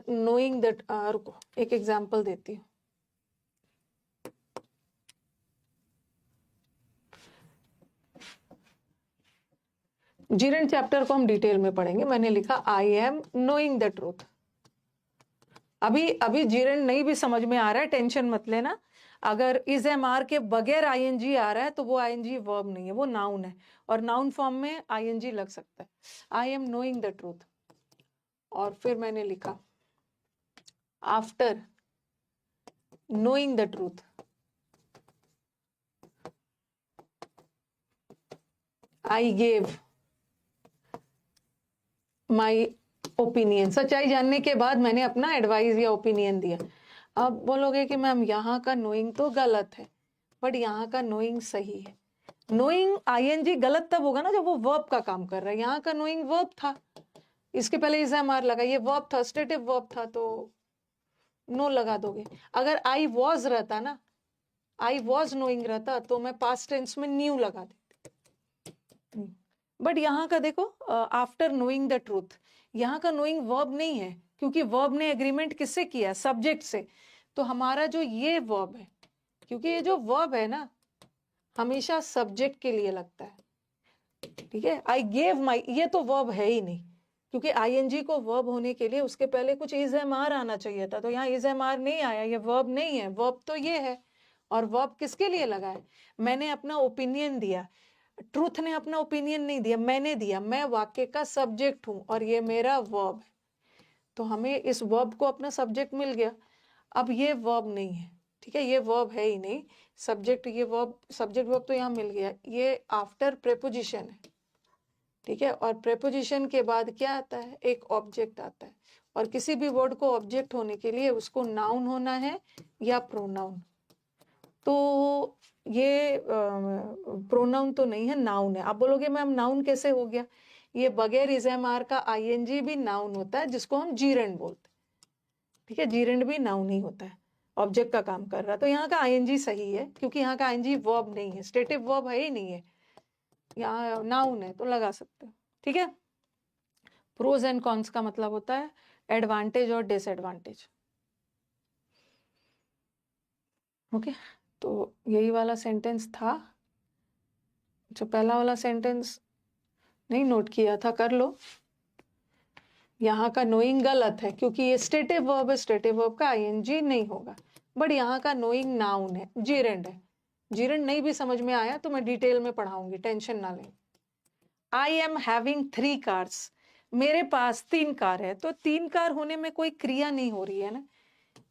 नोइंग दैट, रुको एक एग्जांपल देती हूँ। जीरेंड चैप्टर को हम डिटेल में पढ़ेंगे। मैंने लिखा आई एम नोइंग द ट्रूथ। अभी जीरेंड नहीं भी समझ में आ रहा है, टेंशन मत लेना। अगर इज एम आर के बगैर आईएनजी आ रहा है तो वो आईएनजी वर्ब नहीं है, वो नाउन है, और नाउन फॉर्म में आईएनजी लग सकता है। आई एम नोइंग द ट्रूथ, और फिर मैंने लिखा after knowing the truth. I gave my opinion. सच्चाई जानने के बाद मैंने अपना एडवाइस या ओपिनियन दिया. अब बोलोगे कि मैम यहाँ का नोइंग तो गलत है, बट यहाँ का नोइंग सही है. नोइंग आईएनजी गलत तब होगा ना जब वो वर्ब का काम कर रहा है. यहाँ का नोइंग वर्ब था, इसके पहले इज़-एम-आर लगा, ये वर्ब था, स्टेटिव वर्ब था, तो नो लगा दोगे. अगर आई वॉज रहता ना, आई वॉज नोइंग रहता तो मैं पास्ट टेंस में न्यू लगा देती. बट यहाँ का देखो, आफ्टर नोइंग द ट्रूथ, यहाँ का नोइंग वर्ब नहीं है, क्योंकि वर्ब ने एग्रीमेंट किससे किया? सब्जेक्ट से. तो हमारा जो ये वर्ब है, क्योंकि ये जो वर्ब है ना हमेशा सब्जेक्ट के लिए लगता है. ठीक है, आई गेव माई, ये तो वर्ब है ही नहीं, क्योंकि आईएनजी को वर्ब होने के लिए उसके पहले कुछ इज़-एम-आर आना चाहिए था. तो यहाँ इज़-एम-आर नहीं आया, ये वर्ब नहीं है. वर्ब तो ये है, और वर्ब किसके लिए लगा है? मैंने अपना ओपिनियन दिया. ट्रूथ ने अपना ओपिनियन नहीं दिया, मैंने दिया. मैं वाक्य का सब्जेक्ट हूं और ये मेरा वर्ब है, तो हमें इस वर्ब को अपना सब्जेक्ट मिल गया. अब ये वर्ब नहीं है, ठीक है, ये वर्ब है ही नहीं. सब्जेक्ट, ये वर्ब, सब्जेक्ट वर्ब तो यहाँ मिल गया. ये आफ्टर प्रेपोजिशन है, ठीक है, और प्रेपोजिशन के बाद क्या आता है? एक ऑब्जेक्ट आता है. और किसी भी वर्ड को ऑब्जेक्ट होने के लिए उसको नाउन होना है या प्रोनाउन. तो ये प्रोनाउन तो नहीं है, नाउन है. आप बोलोगे मैम नाउन कैसे हो गया? ये बगैर इज़-एम-आर का आईएनजी भी नाउन होता है, जिसको हम जीरेंड बोलते हैं. ठीक है, जीरेंड भी नाउन ही होता है, ऑब्जेक्ट का काम कर रहा है. तो यहाँ का आईएनजी सही है, क्योंकि यहाँ का आईएनजी वर्ब नहीं है, स्टेटिव वर्ब है ही नहीं है, यहाँ नाउन है, तो लगा सकते हो. ठीक है. प्रोज एंड कॉन्स का मतलब होता है एडवांटेज और डिसएडवांटेज. ओके, तो यही वाला सेंटेंस था. जो पहला वाला सेंटेंस नहीं नोट किया था, कर लो. यहाँ का नोइंग गलत है, क्योंकि ये स्टेटिव वर्ब है, स्टेटिव वर्ब का आईएनजी नहीं होगा. बट यहाँ का नोइंग नाउन है, जीरेंड है. जीरेंड नहीं भी समझ में आया तो मैं डिटेल में पढ़ाऊंगी, टेंशन ना लें. आई एम हैविंग 3 कार्स, मेरे पास 3 कार है. तो 3 कार होने में कोई क्रिया नहीं हो रही है ना.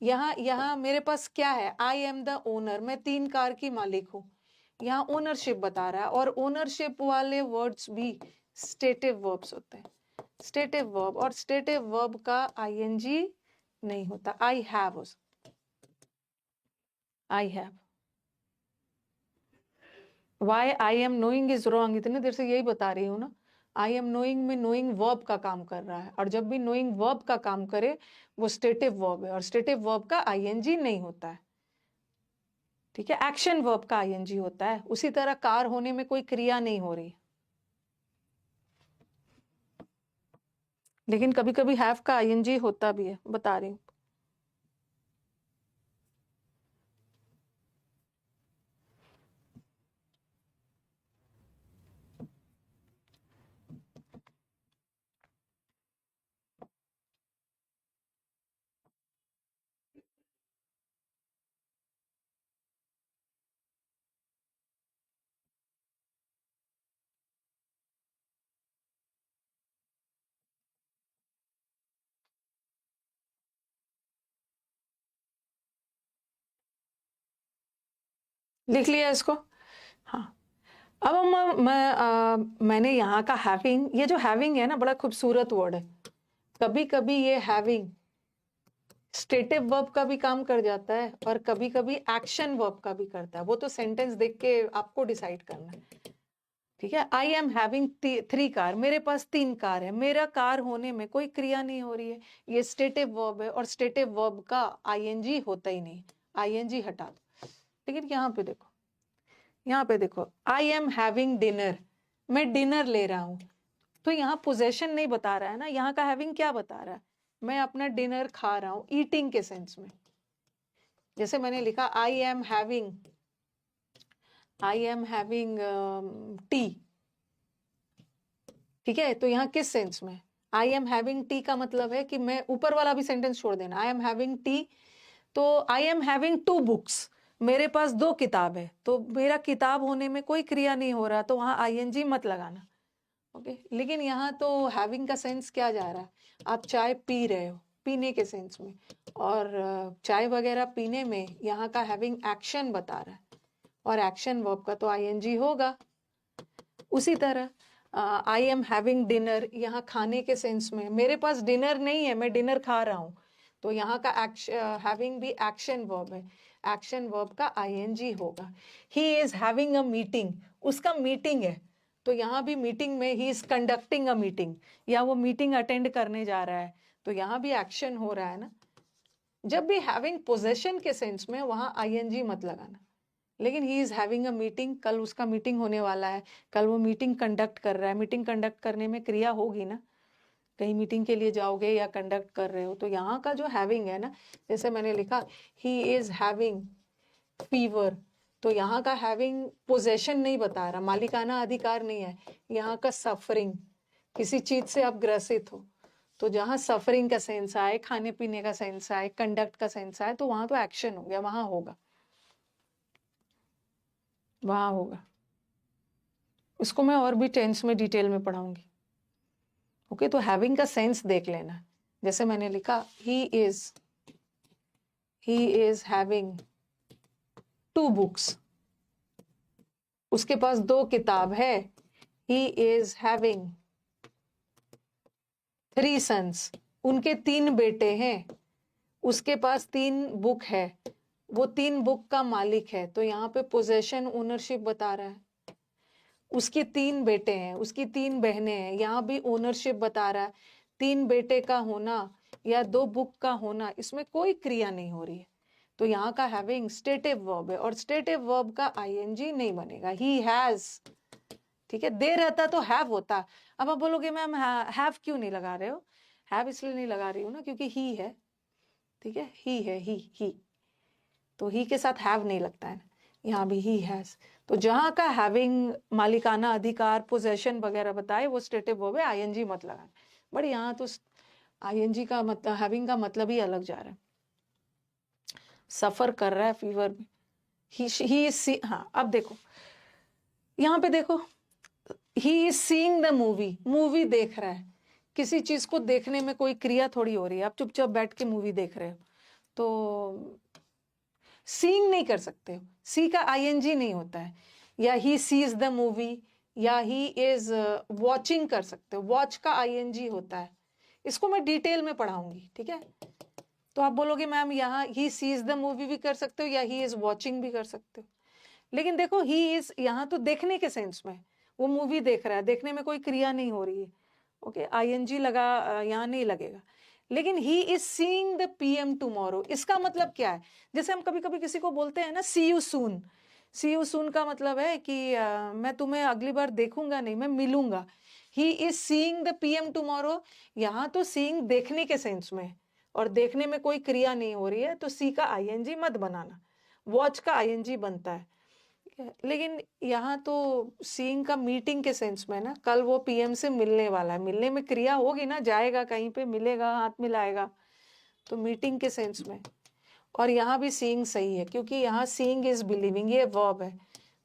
यहाँ मेरे पास क्या है? आई एम द ओनर, मैं 3 कार की मालिक हूँ. यहाँ ओनरशिप बता रहा है, और ओनरशिप वाले वर्ड्स भी स्टेटिव वर्ब्स होते हैं. स्टेटिव वर्ब, और स्टेटिव वर्ब का आईएनजी नहीं होता. आई हैव हो सकता, I have. Why I am knowing is wrong, इतने देर से यही बता रही हूँ ना. आई एम नोइंग में नोइंग वर्ब का काम कर रहा है, और जब भी नोइंग वर्ब का काम करे वो स्टेटिव वर्ब है, और स्टेटिव वर्ब का आईएनजी नहीं होता है. ठीक है, एक्शन वर्ब का आईएनजी होता है. उसी तरह कार होने में कोई क्रिया नहीं हो रही, लेकिन कभी कभी हैव का आईएनजी होता भी है, बता रही हूँ. लिख लिया इसको. हाँ, अब मैंने यहाँ का हैविंग, ये जो हैविंग है ना बड़ा खूबसूरत वर्ड है. कभी कभी ये हैविंग स्टेटिव वर्ब का भी काम कर जाता है, और कभी कभी एक्शन वर्ब का भी करता है. वो तो सेंटेंस देख के आपको डिसाइड करना है. ठीक है, आई एम हैविंग 3 कार, मेरे पास 3 कार है. मेरा कार होने में कोई क्रिया नहीं हो रही है, ये स्टेटिव वर्ब है, और स्टेटिव वर्ब का आईएनजी होता ही नहीं. आईएनजी हटा दो. लेकिन यहाँ पे देखो, यहाँ पे देखो, आई एम हैविंग डिनर, मैं डिनर ले रहा हूं. तो यहाँ पोजेशन नहीं बता रहा है ना. यहाँ का हैविंग क्या बता रहा है? मैं अपना डिनर खा रहा हूं, ईटिंग के सेंस में. जैसे मैंने लिखा आई एम हैविंग टी. ठीक है, तो यहाँ किस सेंस में? आई एम हैविंग टी का मतलब है कि मैं, ऊपर वाला भी सेंटेंस छोड़ देना, आई एम हैविंग टी. तो आई एम हैविंग 2 बुक्स, मेरे पास 2 किताब है. तो मेरा किताब होने में कोई क्रिया नहीं हो रहा, तो वहां आईएनजी मत लगाना. ओके, लेकिन यहाँ तो हैविंग का सेंस क्या जा रहा है? आप चाय पी रहे हो, पीने के सेंस में, और चाय वगैरह पीने में यहाँ का हैविंग एक्शन बता रहा है, और एक्शन वर्ब का तो आईएनजी होगा। उसी तरह आई एम हैविंग डिनर, यहाँ खाने के सेंस में, मेरे पास डिनर नहीं है, मैं डिनर खा रहा हूँ, तो यहाँ का हैविंग भी एक्शन वर्ब है, एक्शन वर्ब का आईएनजी होगा। He is having a meeting, उसका मीटिंग है, तो यहाँ भी मीटिंग में he is conducting a meeting, या वो मीटिंग अटेंड करने जा रहा है, तो यहाँ भी एक्शन हो रहा है ना। जब भी हैविंग पोजेशन के सेंस में वहां आईएनजी मत लगाना, लेकिन he is having a meeting, कल उसका मीटिंग होने वाला है, कल वो मीटिंग कंडक्ट कर रहा है, मीटिंग कंडक्ट करने में क्रिया होगी ना, कहीं मीटिंग के लिए जाओगे या कंडक्ट कर रहे हो, तो यहाँ का जो हैविंग है ना, जैसे मैंने लिखा ही इज हैविंग फीवर, तो यहाँ का हैविंग पोजेशन नहीं बता रहा, मालिकाना अधिकार नहीं है, यहाँ का सफरिंग, किसी चीज से आप ग्रसित हो, तो जहां सफरिंग का सेंस आए, खाने पीने का सेंस आए, कंडक्ट का सेंस आए, तो वहां तो एक्शन हो गया, वहां होगा, वहां होगा। इसको मैं और भी टेंस में डिटेल में पढ़ाऊंगी। ओके, तो हैविंग का सेंस देख लेना, जैसे मैंने लिखा ही इज हैविंग 2 बुक्स, उसके पास 2 किताब है। ही इज हैविंग 3 सन्स, उनके 3 बेटे हैं, उसके पास 3 बुक है, वो 3 बुक का मालिक है, तो यहाँ पे पोजेशन ओनरशिप बता रहा है। उसके 3 बेटे हैं, उसकी 3 बहनें हैं, यहाँ भी ओनरशिप बता रहा है। 3 बेटे का होना या 2 बुक का होना, इसमें कोई क्रिया नहीं हो रही है, तो यहाँ का हैविंग स्टेटिव वर्ब है, और स्टेटिव वर्ब का आईएनजी नहीं बनेगा। ही हैज, ठीक है, दे रहता तो हैव होता। अब आप बोलोगे मैम हैव क्यों नहीं लगा रहे हो? हैव इसलिए नहीं लगा रही हूँ ना क्योंकि ही है, ठीक है, ही है, ही, तो ही के साथ हैव नहीं लगता है ना, यहाँ भी ही हैज। तो जहां का हैविंग मालिकाना अधिकार, पोजेशन वगैरह बताए, वो स्टेटिव वर्ब है, आईएनजी मत लगाना। बट यहाँ तो आईएनजी का मतलब, हैविंग का मतलब ही अलग जा रहा है। सफर कर रहा है फीवर में, ही हाँ, अब देखो यहाँ पे देखो, he is seeing the movie, movie देख रहा है, किसी चीज को देखने में कोई क्रिया थोड़ी हो रही है, आप चुपचाप बैठ के मूवी देख रहे हो, तो सीइंग नहीं कर सकते हो, सी का आईएनजी नहीं होता है, या ही सीज द मूवी, या ही इज वॉचिंग कर सकते हो, वॉच का आईएनजी होता है, इसको मैं डिटेल में पढ़ाऊंगी, ठीक है। तो आप बोलोगे मैम यहाँ ही सीज द मूवी भी कर सकते हो या ही इज वॉचिंग भी कर सकते हो, लेकिन देखो ही इज यहाँ तो देखने के सेंस में, वो मूवी देख रहा है, देखने में कोई क्रिया नहीं हो रही है, ओके, आईएनजी लगा यहाँ नहीं लगेगा। लेकिन he is seeing the PM tomorrow, इसका मतलब क्या है? जैसे हम कभी कभी किसी को बोलते हैं ना सी you soon, C you soon का मतलब है कि मैं तुम्हें अगली बार देखूंगा नहीं, मैं मिलूंगा। He is seeing the PM tomorrow, यहाँ तो सीइंग देखने के सेंस में, और देखने में कोई क्रिया नहीं हो रही है, तो सी का आईएनजी मत बनाना, वॉच का आईएनजी बनता है, लेकिन यहाँ तो सीइंग का मीटिंग के सेंस में ना, कल वो पीएम से मिलने वाला है, मिलने में क्रिया होगी ना, जाएगा कहीं पे, मिलेगा, हाथ मिलाएगा, तो मीटिंग के सेंस में। और यहाँ भी सीइंग सही है, क्योंकि यहाँ सीइंग इज बिलीविंग, ये वर्ब है,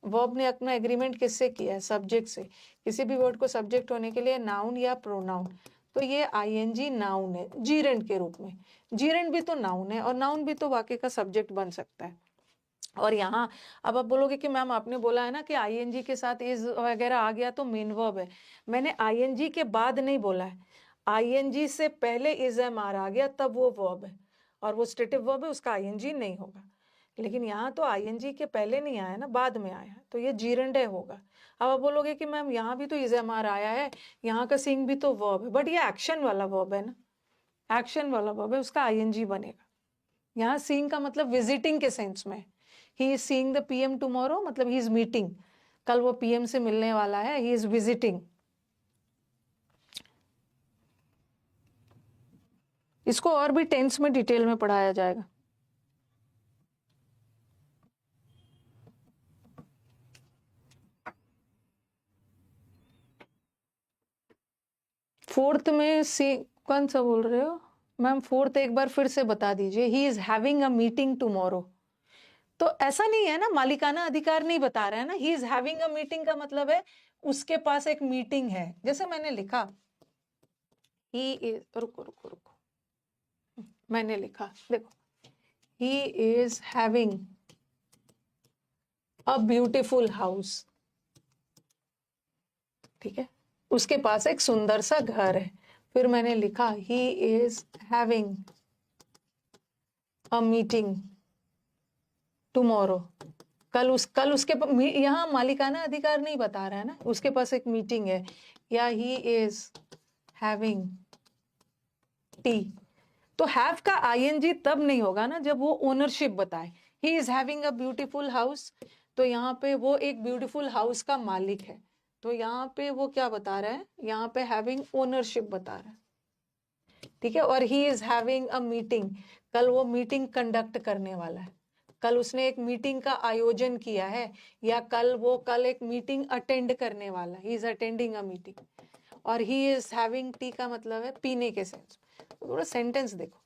वर्ब ने अपना एग्रीमेंट किससे किया है? सब्जेक्ट से। किसी भी वर्ड को सब्जेक्ट होने के लिए नाउन या प्रोनाउन, तो ये आईएनजी नाउन है जीरेंड के रूप में, जीरेंड भी तो नाउन है, और नाउन भी तो वाक्य का सब्जेक्ट बन सकता है। और यहाँ अब आप बोलोगे कि मैम आपने बोला है ना कि आईएनजी के साथ इज वगैरह आ गया तो मेन वर्ब है, मैंने आईएनजी के बाद नहीं बोला है, आईएनजी से पहले इज एम आर आ गया तब वो वर्ब है, और वो स्टेटिव वर्ब है, उसका आईएनजी नहीं होगा। लेकिन यहाँ तो आईएनजी के पहले नहीं आया ना, बाद में आया, तो ये जीरंडे होगा। अब आप बोलोगे कि मैम यहाँ भी तो इज एम आर आया है, यहाँ का सिंग भी तो वर्ब है, बट ये एक्शन वाला वर्ब है ना, एक्शन वाला वर्ब है, उसका आईएनजी बनेगा। यहाँ सीइंग का मतलब विजिटिंग के सेंस में, he is seeing the PM tomorrow, मतलब ही इज मीटिंग, कल वो पीएम से मिलने वाला है, ही इज विजिटिंग। इसको और भी टेंस में डिटेल में पढ़ाया जाएगा। फोर्थ में सी कौन सा बोल रहे हो मैम? फोर्थ एक बार फिर से बता दीजिए। He is having a meeting tomorrow, तो ऐसा नहीं है ना, मालिकाना अधिकार नहीं बता रहा है ना, he is having a meeting का मतलब है उसके पास एक मीटिंग है। जैसे मैंने लिखा ही इज, रुको रुको रुको, मैंने लिखा, देखो, he is having a beautiful house, ठीक है, उसके पास एक सुंदर सा घर है। फिर मैंने लिखा he is having a meeting tomorrow, कल उसके यहाँ मालिकाना अधिकार नहीं बता रहा है ना, उसके पास एक मीटिंग है, या he is having tea। तो हैव का आईएनजी तब नहीं होगा ना जब वो ओनरशिप बताए। He is having a beautiful house, तो यहाँ पे वो एक ब्यूटीफुल हाउस का मालिक है, तो यहाँ पे वो क्या बता रहा है, यहाँ पे हैविंग ओनरशिप बता रहा है, ठीक है। और he is having a meeting, कल वो मीटिंग कंडक्ट करने वाला है, कल उसने एक मीटिंग का आयोजन किया है, या कल एक मीटिंग अटेंड करने वाला है, he is attending a meeting. और ही इज हैविंग टी का मतलब है पीने के सेंस। थोड़ा सेंटेंस देखो,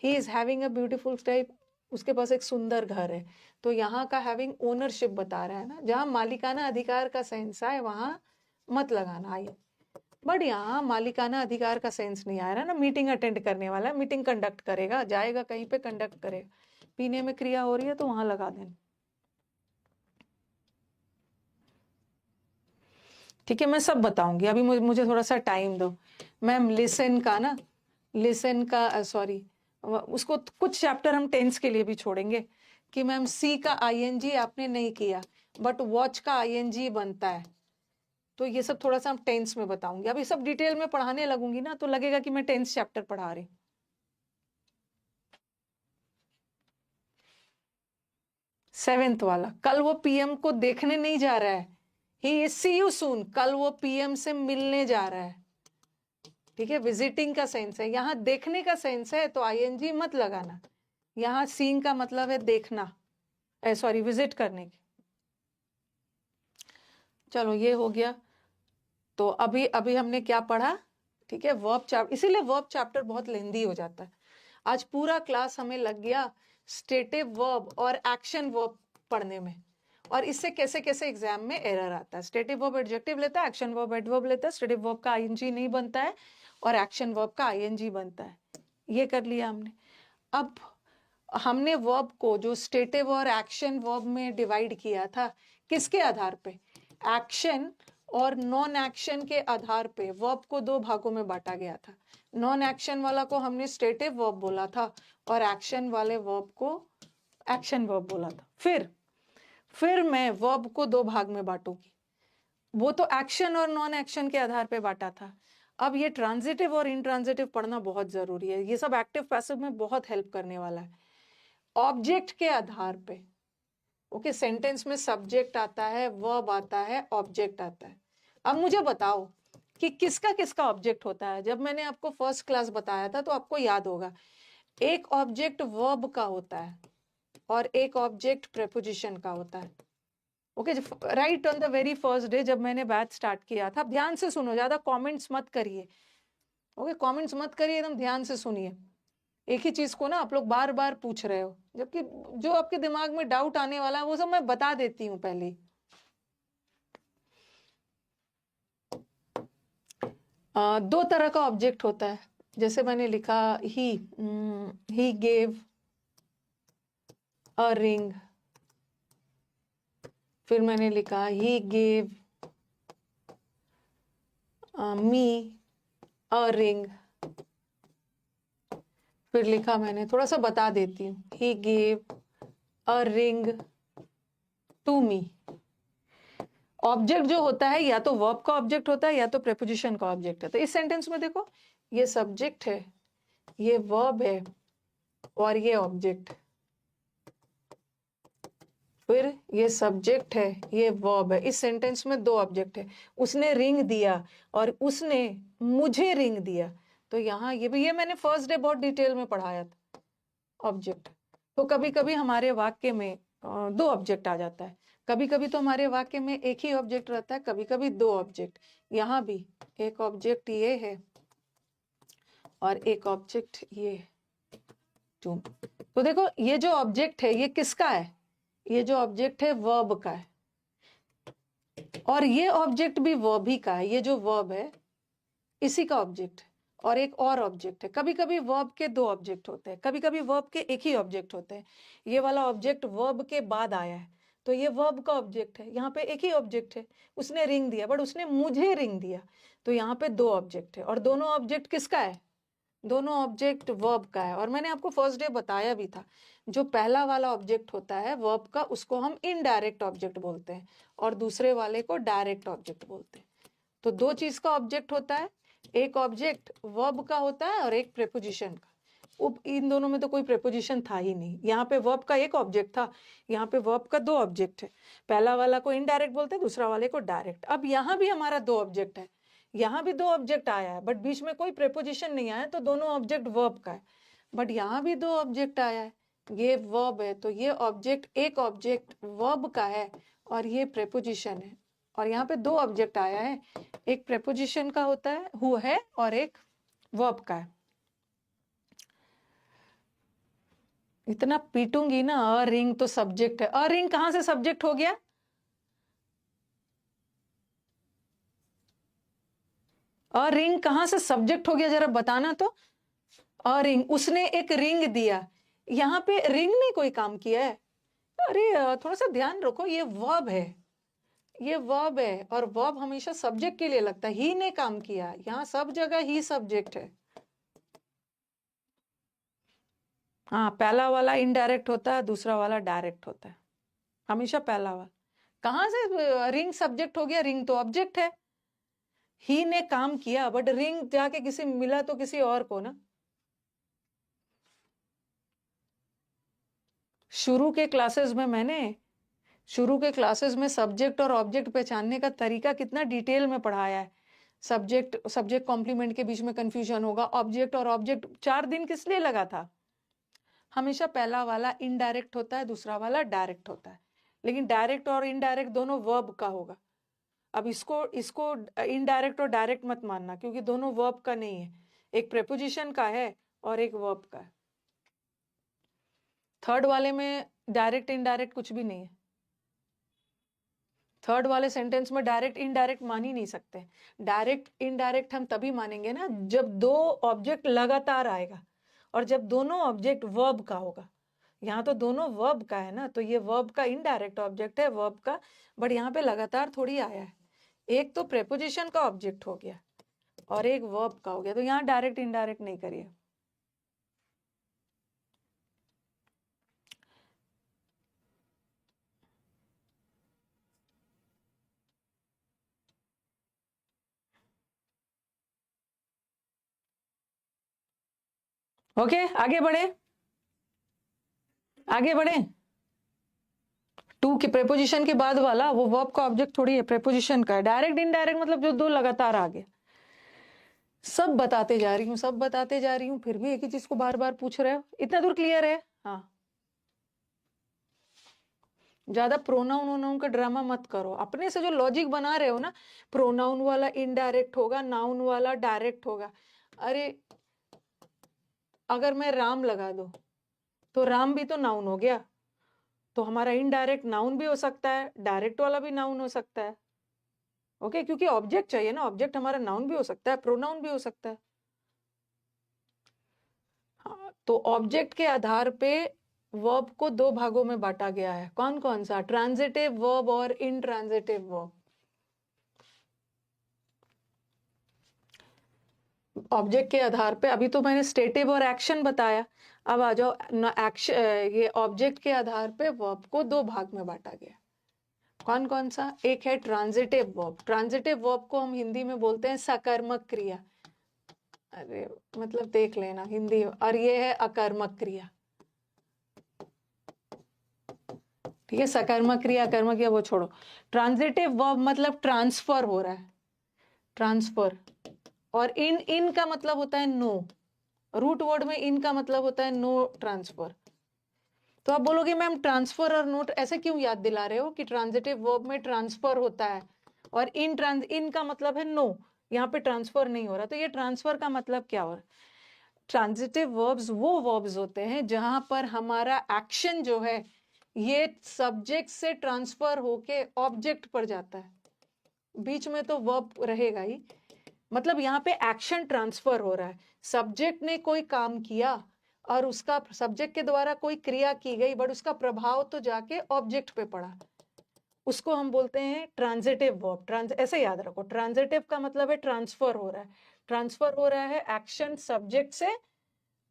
he is having a beautiful type, उसके पास एक सुंदर घर है, तो यहाँ का हैविंग ओनरशिप बता रहा है ना, जहां मालिकाना अधिकार का सेंस आए वहां मत लगाना आइए। बट यहाँ मालिकाना अधिकार का सेंस नहीं आ रहा ना, मीटिंग अटेंड करने वाला है, मीटिंग कंडक्ट करेगा, जाएगा कहीं पे कंडक्ट करेगा, पीने में क्रिया हो रही है तो वहां लगा देना, ठीक है। मैं सब बताऊंगी, अभी मुझे थोड़ा सा टाइम दो। मैम लिसन का सॉरी, उसको कुछ चैप्टर हम टेंस के लिए भी छोड़ेंगे कि मैम सी का आईएनजी आपने नहीं किया, बट वॉच का आईएनजी बनता है, तो ये सब थोड़ा सा हम टेंस में बताऊंगी। अभी सब डिटेल में पढ़ाने लगूंगी ना तो लगेगा कि मैं टेंस चैप्टर पढ़ा रही। सेवेंथ वाला, कल वो पीएम को देखने नहीं जा रहा है, he is C you soon, कल वो पीएम से मिलने जा रहा है, ठीक है। विजिटिंग का सेंस है, यहाँ देखने का सेंस है तो आईएनजी मत लगाना, यहाँ सीइंग का मतलब है देखना, सॉरी विजिट करने की। चलो ये हो गया। तो अभी हमने क्या पढ़ा, ठीक है, वर्ब चैप्टर, इसीलिए वर्ब चैप्टर बहुत लेंदी हो जाता है। आज पूरा क्लास हमें लग गया स्टेटिव वर्ब और एक्शन वर्ब पढ़ने में, और इससे कैसे कैसे एग्जाम में एरर आता है। स्टेटिव वर्ब एडजेक्टिव लेता है, एक्शन वर्ब एडवर्ब लेता है, स्टेटिव वर्ब का आईएनजी नहीं बनता है और एक्शन वर्ब का आईएनजी बनता है। ये कर लिया हमने। अब हमने वर्ब को जो स्टेटिव और एक्शन वर्ब में डिवाइड किया था, किसके आधार पे, एक्शन और नॉन एक्शन के आधार पे वर्ब को दो भागों में बांटा गया था। नॉन एक्शन वाला को हमने स्टेटिव वर्ब बोला था और एक्शन वाले वर्ब को एक्शन वर्ब बोला था। फिर मैं वर्ब को दो भाग में बांटूंगी, वो तो एक्शन और नॉन एक्शन के आधार पे बांटा था। अब ये ट्रांजिटिव और इंट्रांजिटिव पढ़ना बहुत जरूरी है, ये सब एक्टिव पैसिव में बहुत हेल्प करने वाला है। ऑब्जेक्ट के आधार पे, ओके, सेंटेंस में सब्जेक्ट आता है, वर्ब आता है, ऑब्जेक्ट आता है। अब मुझे बताओ कि किसका किसका ऑब्जेक्ट होता है। जब मैंने आपको फर्स्ट क्लास बताया था तो आपको याद होगा, एक ऑब्जेक्ट वर्ब का होता है और एक ऑब्जेक्ट प्रेपोजिशन का होता है। Okay, right on the very first day जब मैंने बैच स्टार्ट किया था, ध्यान से सुनो, ज्यादा कमेंट्स मत करिए, ओके, कमेंट्स मत करिए, एकदम ध्यान से सुनिए। एक ही चीज को ना आप लोग बार बार पूछ रहे हो, जबकि जो आपके दिमाग में डाउट आने वाला है वो सब मैं बता देती हूँ पहले। दो तरह का ऑब्जेक्ट होता है, जैसे मैंने लिखा ही गेव अ रिंग, फिर मैंने लिखा he gave me a ring, फिर लिखा मैंने, थोड़ा सा बता देती हूँ, he gave a ring to me. Object जो होता है या तो वर्ब का ऑब्जेक्ट होता है या तो प्रेपोजिशन का ऑब्जेक्ट है। तो इस सेंटेंस में देखो, ये सब्जेक्ट है, ये वर्ब है और ये ऑब्जेक्ट, फिर ये सब्जेक्ट है, ये वर्ब है। इस सेंटेंस में दो ऑब्जेक्ट है, उसने रिंग दिया और उसने मुझे रिंग दिया। तो यहाँ ये मैंने फर्स्ट डे बहुत डिटेल में पढ़ाया था ऑब्जेक्ट। तो कभी कभी हमारे वाक्य में दो ऑब्जेक्ट आ जाता है, कभी कभी तो हमारे वाक्य में एक ही ऑब्जेक्ट रहता है, कभी कभी दो ऑब्जेक्ट। यहाँ भी एक ऑब्जेक्ट ये है और एक ऑब्जेक्ट ये टू। तो देखो ये जो ऑब्जेक्ट है ये किसका है, ये जो ऑब्जेक्ट है वर्ब का है, और ये ऑब्जेक्ट भी वर्ब ही का है। ये जो वर्ब है इसी का ऑब्जेक्ट है, और एक और ऑब्जेक्ट है। कभी कभी वर्ब के दो ऑब्जेक्ट होते हैं, कभी कभी वर्ब के एक ही ऑब्जेक्ट होते हैं। ये वाला ऑब्जेक्ट वर्ब के बाद आया है तो ये वर्ब का ऑब्जेक्ट है। यहाँ पे एक ही ऑब्जेक्ट है, उसने रिंग दिया बट उसने मुझे रिंग दिया, तो यहाँ पे दो ऑब्जेक्ट है। और दोनों ऑब्जेक्ट किसका है? दोनों ऑब्जेक्ट वर्ब का है। और मैंने आपको फर्स्ट डे बताया भी था, जो पहला वाला ऑब्जेक्ट होता है वर्ब का उसको हम इनडायरेक्ट ऑब्जेक्ट बोलते हैं और दूसरे वाले को डायरेक्ट ऑब्जेक्ट बोलते हैं। तो दो चीज का ऑब्जेक्ट होता है, एक ऑब्जेक्ट वर्ब का होता है और एक प्रेपोजिशन का। इन दोनों में तो कोई प्रेपोजिशन था ही नहीं। यहाँ पे वर्ब का एक ऑब्जेक्ट था, यहाँ पे वर्ब का दो ऑब्जेक्ट है। पहला वाला को इनडायरेक्ट बोलते हैं, दूसरा वाले को डायरेक्ट। अब यहाँ भी हमारा दो ऑब्जेक्ट है, यहाँ भी दो ऑब्जेक्ट आया है बट बीच में कोई प्रेपोजिशन नहीं आया, तो दोनों ऑब्जेक्ट वर्ब का है। बट यहाँ भी दो ऑब्जेक्ट आया है, ये वर्ब है, तो ये ऑब्जेक्ट, एक ऑब्जेक्ट वर्ब का है और ये प्रेपोजिशन है। और यहाँ पे दो ऑब्जेक्ट आया है, एक प्रेपोजिशन का होता है हु है और एक वर्ब का है। इतना पीटूंगी ना, अ रिंग तो सब्जेक्ट है। अ रिंग कहां से सब्जेक्ट हो गया? अ रिंग कहां से सब्जेक्ट हो गया, जरा बताना तो। अ रिंग, उसने एक रिंग दिया, यहाँ पे रिंग ने कोई काम किया है? अरे थोड़ा सा ध्यान रखो, ये वर्ब है, ये वर्ब है और वर्ब हमेशा सब्जेक्ट के लिए लगता है। ही ने काम किया, यहाँ सब जगह ही सब्जेक्ट है। हाँ, पहला वाला इनडायरेक्ट होता है, दूसरा वाला डायरेक्ट होता है, हमेशा पहला वाला। कहां से रिंग सब्जेक्ट हो गया? रिंग तो ऑब्जेक्ट है। ही ने काम किया बट रिंग जाके किसी मिला तो किसी और को ना। शुरू के क्लासेस में सब्जेक्ट और ऑब्जेक्ट पहचानने का तरीका कितना डिटेल में पढ़ाया है। सब्जेक्ट कॉम्प्लीमेंट के बीच में कंफ्यूजन होगा। ऑब्जेक्ट और ऑब्जेक्ट 4 दिन किस लिए लगा था? हमेशा पहला वाला इनडायरेक्ट होता है, दूसरा वाला डायरेक्ट होता है, लेकिन डायरेक्ट और इनडायरेक्ट दोनों वर्ब का होगा। अब इसको इसको इनडायरेक्ट और डायरेक्ट मत मानना, क्योंकि दोनों वर्ब का नहीं है, एक प्रेपोजिशन का है और एक वर्ब का है। थर्ड वाले में डायरेक्ट इनडायरेक्ट कुछ भी नहीं है। थर्ड वाले सेंटेंस में डायरेक्ट इनडायरेक्ट मान ही नहीं सकते। डायरेक्ट इनडायरेक्ट हम तभी मानेंगे ना जब दो ऑब्जेक्ट लगातार आएगा और जब दोनों ऑब्जेक्ट वर्ब का होगा। यहाँ तो दोनों वर्ब का है ना, तो ये वर्ब का इनडायरेक्ट ऑब्जेक्ट है, वर्ब का। बट यहाँ पे लगातार थोड़ी आया है, एक तो प्रेपोजिशन का ऑब्जेक्ट हो गया और एक वर्ब का हो गया, तो यहाँ डायरेक्ट इनडायरेक्ट नहीं करिए। ओके, आगे बढ़े, आगे बढ़े। टू के प्रेपोजिशन के बाद वाला वो वर्ब का ऑब्जेक्ट थोड़ी है, प्रेपोजिशन का है। डायरेक्ट इनडायरेक्ट मतलब जो दो लगातार आ गया। सब बताते जा रही हूँ, सब बताते जा रही हूँ, फिर भी एक ही चीज को बार बार पूछ रहे हो। इतना दूर क्लियर है? हाँ, ज्यादा प्रोनाउन वोनाउन का ड्रामा मत करो, अपने से जो लॉजिक बना रहे हो ना, प्रोनाउन वाला इनडायरेक्ट होगा, नाउन वाला डायरेक्ट होगा। अरे अगर मैं राम लगा दो तो राम भी तो नाउन हो गया, तो हमारा इनडायरेक्ट नाउन भी हो सकता है, डायरेक्ट वाला भी नाउन हो सकता है। ओके, क्योंकि ऑब्जेक्ट चाहिए ना, ऑब्जेक्ट हमारा नाउन भी हो सकता है, प्रोनाउन भी हो सकता है। हाँ, तो ऑब्जेक्ट के आधार पे वर्ब को दो भागों में बांटा गया है। कौन कौन सा? ट्रांजिटिव वर्ब और इनट्रांजिटिव वर्ब। ऑब्जेक्ट के आधार पे, अभी तो मैंने स्टेटिव और एक्शन बताया, अब आ जाओ एक्शन। ये ऑब्जेक्ट के आधार पे वर्ब को दो भाग में बांटा गया। कौन कौन सा? एक है ट्रांजिटिव वर्ब। ट्रांजिटिव वर्ब को हम हिंदी में बोलते हैं सकर्मक क्रिया। अरे मतलब देख लेना हिंदी। और ये है अकर्मक क्रिया। ठीक है, सकर्मक क्रिया, अकर्मक क्रिया वो छोड़ो। ट्रांजिटिव वर्ब मतलब ट्रांसफर हो रहा है, ट्रांसफर। और इन का मतलब होता है नो। रूट वर्ड में इन का मतलब होता है नो ट्रांसफर। तो आप बोलोगे मैम ट्रांसफर और नो ऐसे क्यों याद दिला रहे हो कि ट्रांजिटिव वर्ब में ट्रांसफर होता है और इन का मतलब है नो, यहाँ पे ट्रांसफर नहीं हो रहा। तो ये ट्रांसफर का मतलब क्या हो रहा है? ट्रांजिटिव वर्ब्स वो वर्ब्स होते हैं जहां पर हमारा एक्शन जो है ये सब्जेक्ट से ट्रांसफर होके ऑब्जेक्ट पर जाता है। बीच में तो वर्ब रहेगा ही, मतलब यहाँ पे एक्शन ट्रांसफर हो रहा है, सब्जेक्ट ने कोई काम किया और उसका सब्जेक्ट के द्वारा कोई क्रिया की गई, बट उसका प्रभाव तो जाके ऑब्जेक्ट पे पड़ा, उसको हम बोलते हैं ट्रांजिटिव वर्ब। ऐसे याद रखो, ट्रांजिटिव का मतलब है ट्रांसफर हो रहा है, ट्रांसफर हो रहा है एक्शन सब्जेक्ट से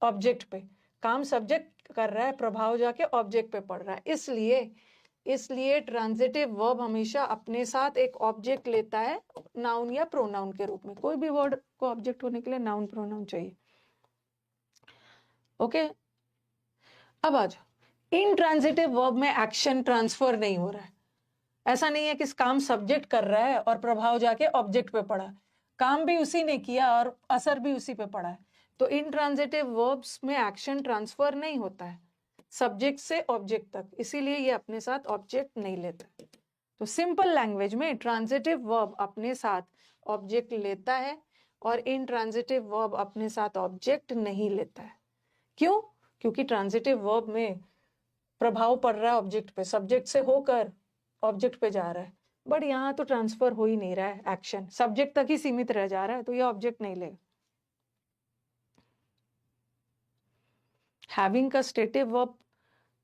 ऑब्जेक्ट पे, काम सब्जेक्ट कर रहा है, प्रभाव जाके ऑब्जेक्ट पे पड़ रहा है। इसलिए ट्रांजिटिव वर्ब हमेशा अपने साथ एक ऑब्जेक्ट लेता है, नाउन या प्रोनाउन के रूप में। कोई भी वर्ड को ऑब्जेक्ट होने के लिए नाउन प्रोनाउन चाहिए। ओके, अब आ जाओ, इनट्रांजिटिव वर्ब में एक्शन ट्रांसफर नहीं हो रहा है। ऐसा नहीं है कि काम सब्जेक्ट कर रहा है और प्रभाव जाके ऑब्जेक्ट पे पड़ा, काम भी उसी ने किया और असर भी उसी पे पड़ा है। तो इनट्रांजिटिव वर्ब्स में एक्शन ट्रांसफर नहीं होता है सब्जेक्ट से ऑब्जेक्ट तक, इसीलिए ये अपने साथ ऑब्जेक्ट नहीं लेता। तो सिंपल लैंग्वेज में ट्रांजिटिव वर्ब अपने साथ ऑब्जेक्ट लेता है और इनट्रांजिटिव वर्ब अपने साथ ऑब्जेक्ट नहीं लेता है। क्यों? क्योंकि ट्रांजिटिव वर्ब में प्रभाव पड़ रहा है ऑब्जेक्ट पे, सब्जेक्ट से होकर ऑब्जेक्ट पे जा रहा है, बट यहाँ तो ट्रांसफर हो ही नहीं रहा है, एक्शन सब्जेक्ट तक ही सीमित रह जा रहा है, तो ये ऑब्जेक्ट नहीं लेगा। हैविंग का स्टेटिव वर्ब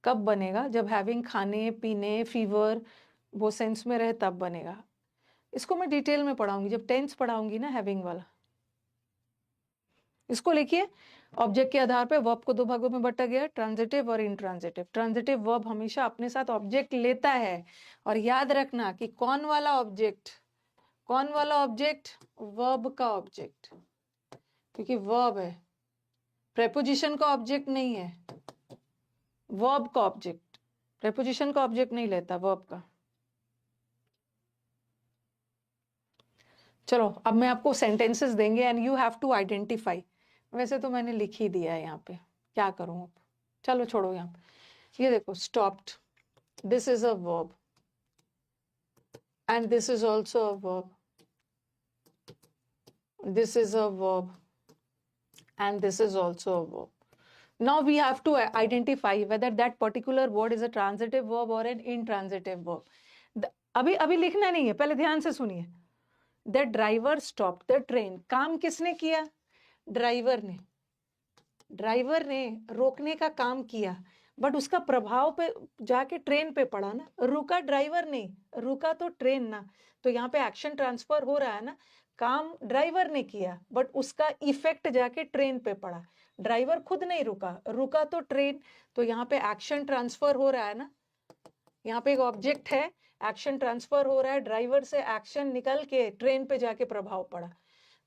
कब बनेगा? जब हैविंग खाने पीने फीवर वो सेंस में रहे तब बनेगा। इसको मैं डिटेल में पढ़ाऊंगी जब टेंस पढ़ाऊंगी ना, हैविंग वाला। इसको लिखिए, ऑब्जेक्ट के आधार पे वर्ब को दो भागों में बांटा गया, ट्रांजिटिव और इनट्रांजिटिव। ट्रांजिटिव वर्ब हमेशा अपने साथ ऑब्जेक्ट लेता है, और याद रखना कि कौन वाला ऑब्जेक्ट, वर्ब का ऑब्जेक्ट, क्योंकि वर्ब है, प्रेपोजिशन का ऑब्जेक्ट नहीं है, वर्ब का ऑब्जेक्ट, प्रेपोजिशन का ऑब्जेक्ट नहीं लेता, वर्ब का। चलो अब मैं आपको सेंटेंसेस देंगे and you have to identify. वैसे तो मैंने लिख ही दिया है यहाँ पे, क्या करूं अब, चलो छोड़ो। यहाँ पे ये देखो, stopped, this is a verb and this is also a verb, this is a verb and this is also a verb. Now we have to identify whether that particular word is a transitive verb or an intransitive verb. अभी लिखना नहीं है, पहले ध्यान से सुनिए। The driver stopped the train. काम किसने किया? ड्राइवर ने रोकने का काम किया, बट उसका प्रभाव पे जाके ट्रेन पे पड़ा ना, रुका ड्राइवर नहीं, रुका तो ट्रेन ना। तो यहाँ पे एक्शन ट्रांसफर हो रहा है ना, काम ड्राइवर ने किया बट उसका इफेक्ट जाके ट्रेन पे पड़ा, ड्राइवर खुद नहीं रुका, रुका तो ट्रेन। तो यहाँ पे एक्शन ट्रांसफर हो रहा है ना, यहाँ पे एक ऑब्जेक्ट है, एक्शन ट्रांसफर हो रहा है, ड्राइवर से एक्शन निकल के ट्रेन पे जाके प्रभाव पड़ा।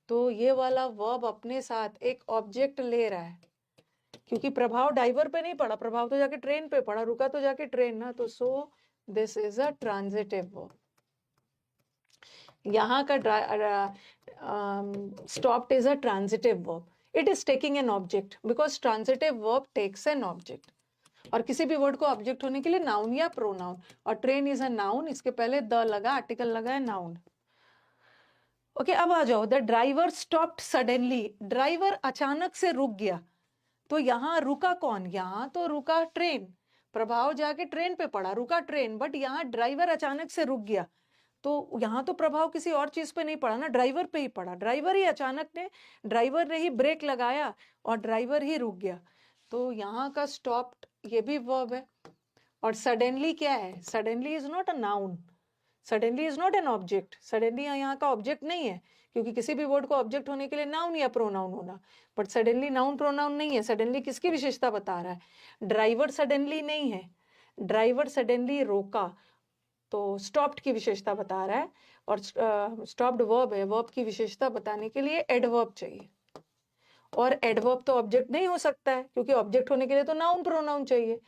तो ये वाला वर्ब अपने साथ एक ऑब्जेक्ट ले रहा है, क्योंकि प्रभाव ड्राइवर पे नहीं पड़ा, प्रभाव तो जाके ट्रेन पे पड़ा, रुका तो जाके ट्रेन ना। तो so this is a transitive verb. यहाँ का stopped is a transitive verb, it is taking an object because transitive verb takes an object. और किसी भी वर्ड को ऑब्जेक्ट होने के लिए नाउन या प्रोनाउन, और ट्रेन इज अ नाउन, इसके पहले द लगा, आर्टिकल लगा है, नाउन। ओके, अब आ जाओ, the driver stopped suddenly, driver अचानक से रुक गया। तो यहाँ रुका कौन? यहाँ तो रुका ट्रेन, प्रभाव जाके ट्रेन पे पड़ा, रुका ट्रेन, बट यहाँ ड्राइवर अचानक से रुक गया। तो यहाँ तो प्रभाव किसी और चीज पे नहीं पड़ा ना, ड्राइवर पे ही पड़ा, ड्राइवर ही अचानक ने, ड्राइवर ने ही ब्रेक लगाया और ड्राइवर ही रुक गया। तो यहाँ का स्टॉप्ड ये भी वर्ब है। और सडनली क्या है? Suddenly is not a noun, suddenly is not an object, suddenly यहाँ का ऑब्जेक्ट नहीं है, क्योंकि किसी भी वर्ड को ऑब्जेक्ट होने के लिए नाउन या प्रोनाउन होना, बट सडनली नाउन प्रोनाउन नहीं है। सडनली किसकी विशेषता बता रहा है? ड्राइवर सडनली नहीं है, ड्राइवर सडनली रोका, तो स्टॉप्ड की विशेषता बता रहा है। और स्टॉप्ड वर्ब है, वर्ब की विशेषता बताने के लिए एडवर्ब चाहिए, और एडवर्ब तो ऑब्जेक्ट नहीं हो सकता है, क्योंकि ऑब्जेक्ट होने के लिए तो नाउन प्रोनाउन चाहिए,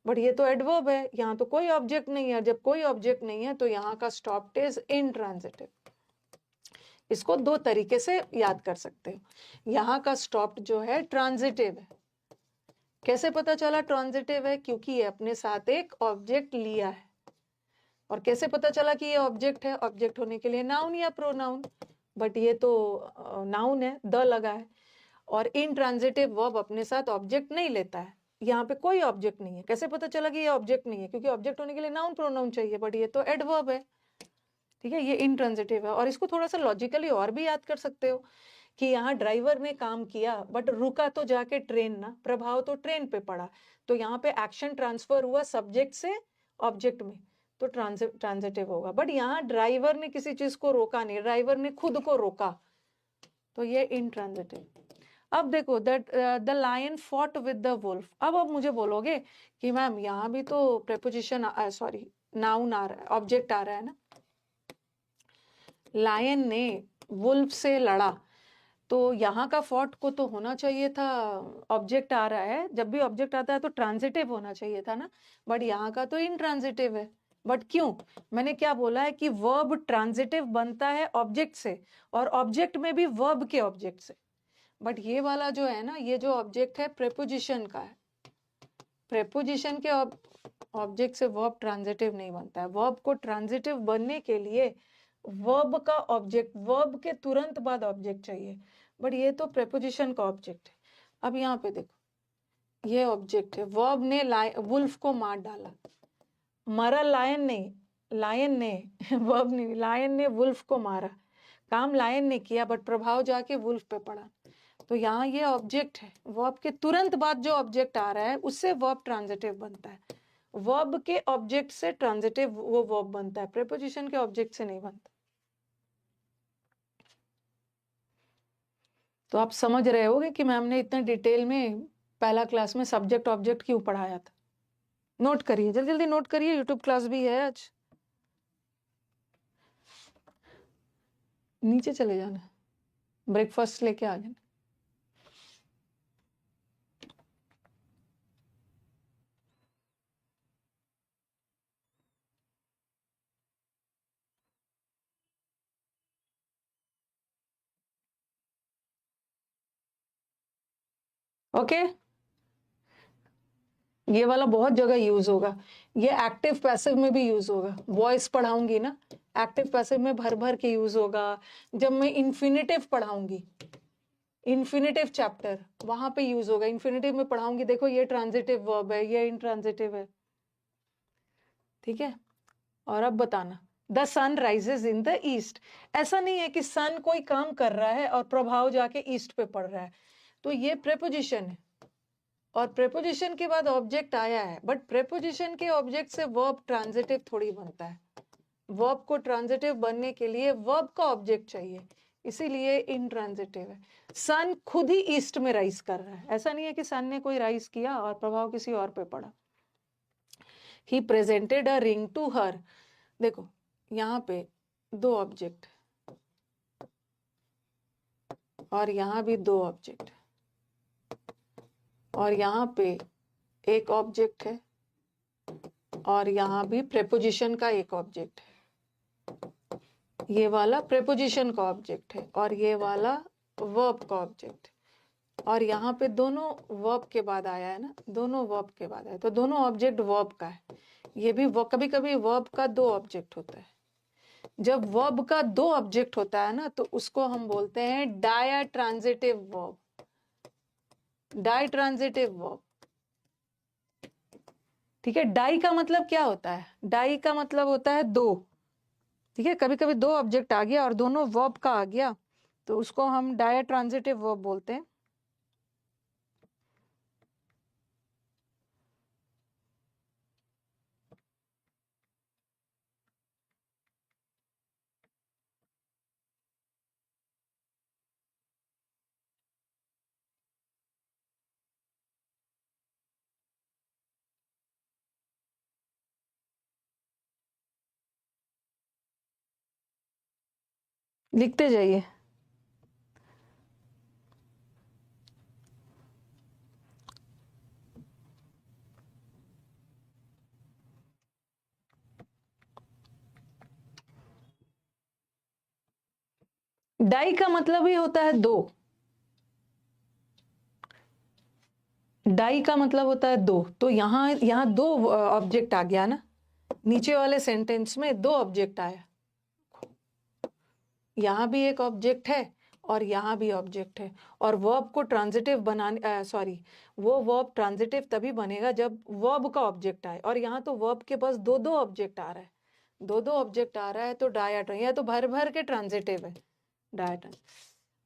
बट ये तो एडवर्ब है, यहाँ तो कोई ऑब्जेक्ट नहीं है। जब कोई ऑब्जेक्ट नहीं है तो यहाँ का स्टॉप्ड इज इनट्रांजिटिव। इसको दो तरीके से याद कर सकते हो। यहाँ का स्टॉप्ड जो है ट्रांजिटिव है। कैसे पता चला ट्रांजिटिव है? क्योंकि ये अपने साथ एक ऑब्जेक्ट लिया है। और कैसे पता चला कि ये ऑब्जेक्ट है? ऑब्जेक्ट होने के लिए नाउन या प्रोनाउन, बट ये तो नाउन है, द लगा है। और इनट्रांजिटिव वर्ब अपने साथ ऑब्जेक्ट नहीं लेता है, यहाँ पे कोई ऑब्जेक्ट नहीं है। कैसे पता चला कि ये ऑब्जेक्ट नहीं है? क्योंकि ऑब्जेक्ट होने के लिए नाउन प्रोनाउन चाहिए, बट ये तो एडवर्ब है। ठीक है, ये इंट्रांजिटिव है। और इसको थोड़ा सा लॉजिकली और भी याद कर सकते हो कि यहाँ ड्राइवर ने काम किया बट रुका तो जाके ट्रेन ना, प्रभाव तो ट्रेन पे पड़ा, तो यहाँ पे एक्शन ट्रांसफर हुआ सब्जेक्ट से ऑब्जेक्ट में, तो ट्रांजिटिव होगा। बट यहाँ ड्राइवर ने किसी चीज को रोका नहीं, ड्राइवर ने खुद को रोका, तो ये इंट्रांजिटिव। अब देखो that the lion fought with the wolf. अब मुझे बोलोगे कि मैम यहाँ भी तो प्रेपोजिशन सॉरी नाउन आ रहा है, ऑब्जेक्ट आ रहा है ना, लायन ने वुल्फ से लड़ा, तो यहाँ का फॉट को तो होना चाहिए था, ऑब्जेक्ट आ रहा है, जब भी ऑब्जेक्ट आता है तो ट्रांजिटिव होना चाहिए था ना, बट यहाँ का तो इंट्रांजिटिव है। बट क्यों? मैंने क्या बोला है कि वर्ब ट्रांजिटिव बनता है ऑब्जेक्ट से, और ऑब्जेक्ट में भी वर्ब के ऑब्जेक्ट से। बट ये वाला जो है ना, ये जो ऑब्जेक्ट है प्रेपोजिशन का है, प्रेपोजिशन के ऑब्जेक्ट से वर्ब ट्रांजिटिव नहीं बनता है। वर्ब को ट्रांजिटिव बनने के लिए वर्ब का ऑब्जेक्ट, वर्ब के तुरंत बाद ऑब्जेक्ट चाहिए, बट ये तो प्रेपोजिशन का ऑब्जेक्ट है। अब यहाँ पे देखो, ये ऑब्जेक्ट है, वर्ब ने वुल्फ को मार डाला, मारा लायन ने, लायन ने वर्ब ने, लायन ने वुल्फ को मारा, काम लायन ने किया बट प्रभाव जाके वुल्फ पे पड़ा, तो यहाँ ये ऑब्जेक्ट है, वर्ब के तुरंत बाद जो ऑब्जेक्ट आ रहा है उससे वर्ब ट्रांजिटिव बनता है। वर्ब के ऑब्जेक्ट से ट्रांजिटिव वो वर्ब बनता है, प्रेपोजिशन के ऑब्जेक्ट से नहीं बनता। तो आप समझ रहे होगे कि मैम ने इतने डिटेल में पहला क्लास में सब्जेक्ट ऑब्जेक्ट क्यों पढ़ाया था। नोट करिए, जल्दी जल्दी नोट करिए, यूट्यूब क्लास भी है आज। नीचे चले जाना, ब्रेकफास्ट लेके आ जाना। ओके, ये वाला बहुत जगह यूज होगा, ये एक्टिव पैसिव में भी यूज होगा, वॉइस पढ़ाऊंगी ना, एक्टिव पैसिव में भर भर के यूज होगा। जब मैं इन्फिनेटिव पढ़ाऊंगी, इन्फिनेटिव चैप्टर, वहां पे यूज होगा, इन्फिनेटिव में पढ़ाऊंगी, देखो ये ट्रांजिटिव वर्ब है, ये इंट्रांजिटिव है, ठीक है। और अब बताना, the sun rises in the east, ऐसा नहीं है कि सन कोई काम कर रहा है और प्रभाव जाके ईस्ट पे पड़ रहा है, तो ये प्रेपोजिशन है, और प्रेपोजिशन के बाद ऑब्जेक्ट आया है, बट प्रेपोजिशन के ऑब्जेक्ट से वर्ब ट्रांजिटिव थोड़ी बनता है, वर्ब को ट्रांजिटिव बनने के लिए वर्ब का ऑब्जेक्ट चाहिए, इसीलिए इंट्रांजिटिव है। सन खुद ही ईस्ट में राइज कर रहा है, ऐसा नहीं है कि सन ने कोई राइज किया और प्रभाव किसी और पे पड़ा। He presented a ring to her, देखो यहाँ पे दो ऑब्जेक्ट और यहाँ भी दो ऑब्जेक्ट, और यहाँ पे एक ऑब्जेक्ट है और यहाँ भी प्रेपोजिशन का एक ऑब्जेक्ट है, ये वाला प्रेपोजिशन का ऑब्जेक्ट है और ये वाला वर्ब का ऑब्जेक्ट है, और यहाँ पे दोनों वर्ब के बाद आया है ना, दोनों वर्ब के बाद आया, तो दोनों ऑब्जेक्ट वर्ब का है। ये भी कभी कभी वर्ब का दो ऑब्जेक्ट होता है, जब वर्ब का दो ऑब्जेक्ट होता है ना, तो उसको हम बोलते हैं डायट्रांजिटिव वर्ब, डायट्रांजिटिव वर्ब, ठीक है। डाई का मतलब क्या होता है? डाई का मतलब होता है दो, ठीक है। कभी कभी दो ऑब्जेक्ट आ गया और दोनों वर्ब का आ गया, तो उसको हम डायट्रांजिटिव वर्ब बोलते हैं। लिखते जाइए। डाई का मतलब ही होता है दो, डाई का मतलब होता है दो, तो यहाँ दो ऑब्जेक्ट आ गया ना, नीचे वाले सेंटेंस में दो ऑब्जेक्ट आया, यहाँ भी एक ऑब्जेक्ट है और यहाँ भी ऑब्जेक्ट है, और वर्ब को ट्रांजिटिव बनाने सॉरी, वो वर्ब ट्रांजिटिव तभी बनेगा जब वर्ब का ऑब्जेक्ट आए, और यहाँ तो वर्ब के पास दो दो ऑब्जेक्ट आ रहा है, दो दो ऑब्जेक्ट आ रहा है तो डायट्रांजिटिव, या तो भर भर के ट्रांजिटिव है डायट्रांजिटिव।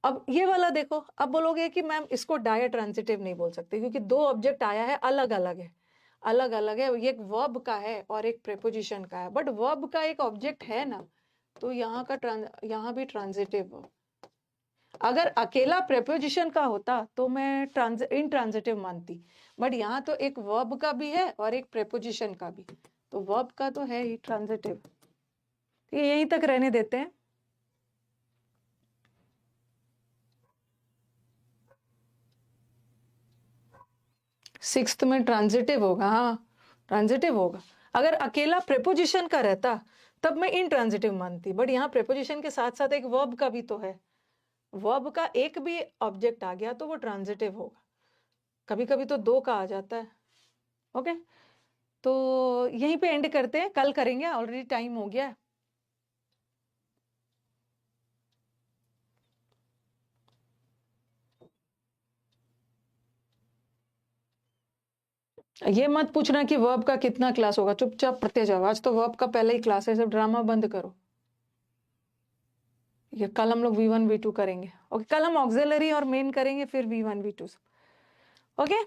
अब ये वाला देखो, अब बोलोगे कि मैम इसको डायट्रांजिटिव नहीं बोल सकते क्योंकि दो ऑब्जेक्ट आया है, अलग अलग है, अलग अलग है, ये एक वर्ब का है और एक प्रेपोजिशन का है, बट वर्ब का एक ऑब्जेक्ट है ना, तो यहाँ का यहाँ भी ट्रांजिटिव हो। अगर अकेला प्रेपोजिशन का होता तो मैं इनट्रांजिटिव मानती, बट यहाँ तो एक वर्ब का भी है और एक प्रेपोजिशन का भी, तो वर्ब का तो है ही ट्रांजिटिव। ये यहीं तक रहने देते हैं। सिक्स्थ में ट्रांजिटिव होगा, हाँ ट्रांजिटिव होगा। अगर अकेला प्रेपोजिशन का रहता तब मैं इनट्रांजिटिव मानती, बट यहाँ प्रेपोजिशन के साथ साथ एक वर्ब का भी तो है, वर्ब का एक भी ऑब्जेक्ट आ गया तो वो ट्रांजिटिव होगा। कभी कभी तो दो का आ जाता है। ओके, तो यहीं पे एंड करते हैं, कल करेंगे, ऑलरेडी टाइम हो गया है। ये मत पूछना कि वर्ब का कितना क्लास होगा, चुपचाप पढ़ते जाओ, आज तो वर्ब का पहले ही क्लास है, सब ड्रामा बंद करो। ये कल हम लोग V1 V2 करेंगे। ओके, कल हम ऑक्सिलरी और मेन करेंगे, फिर V1 V2। ओके।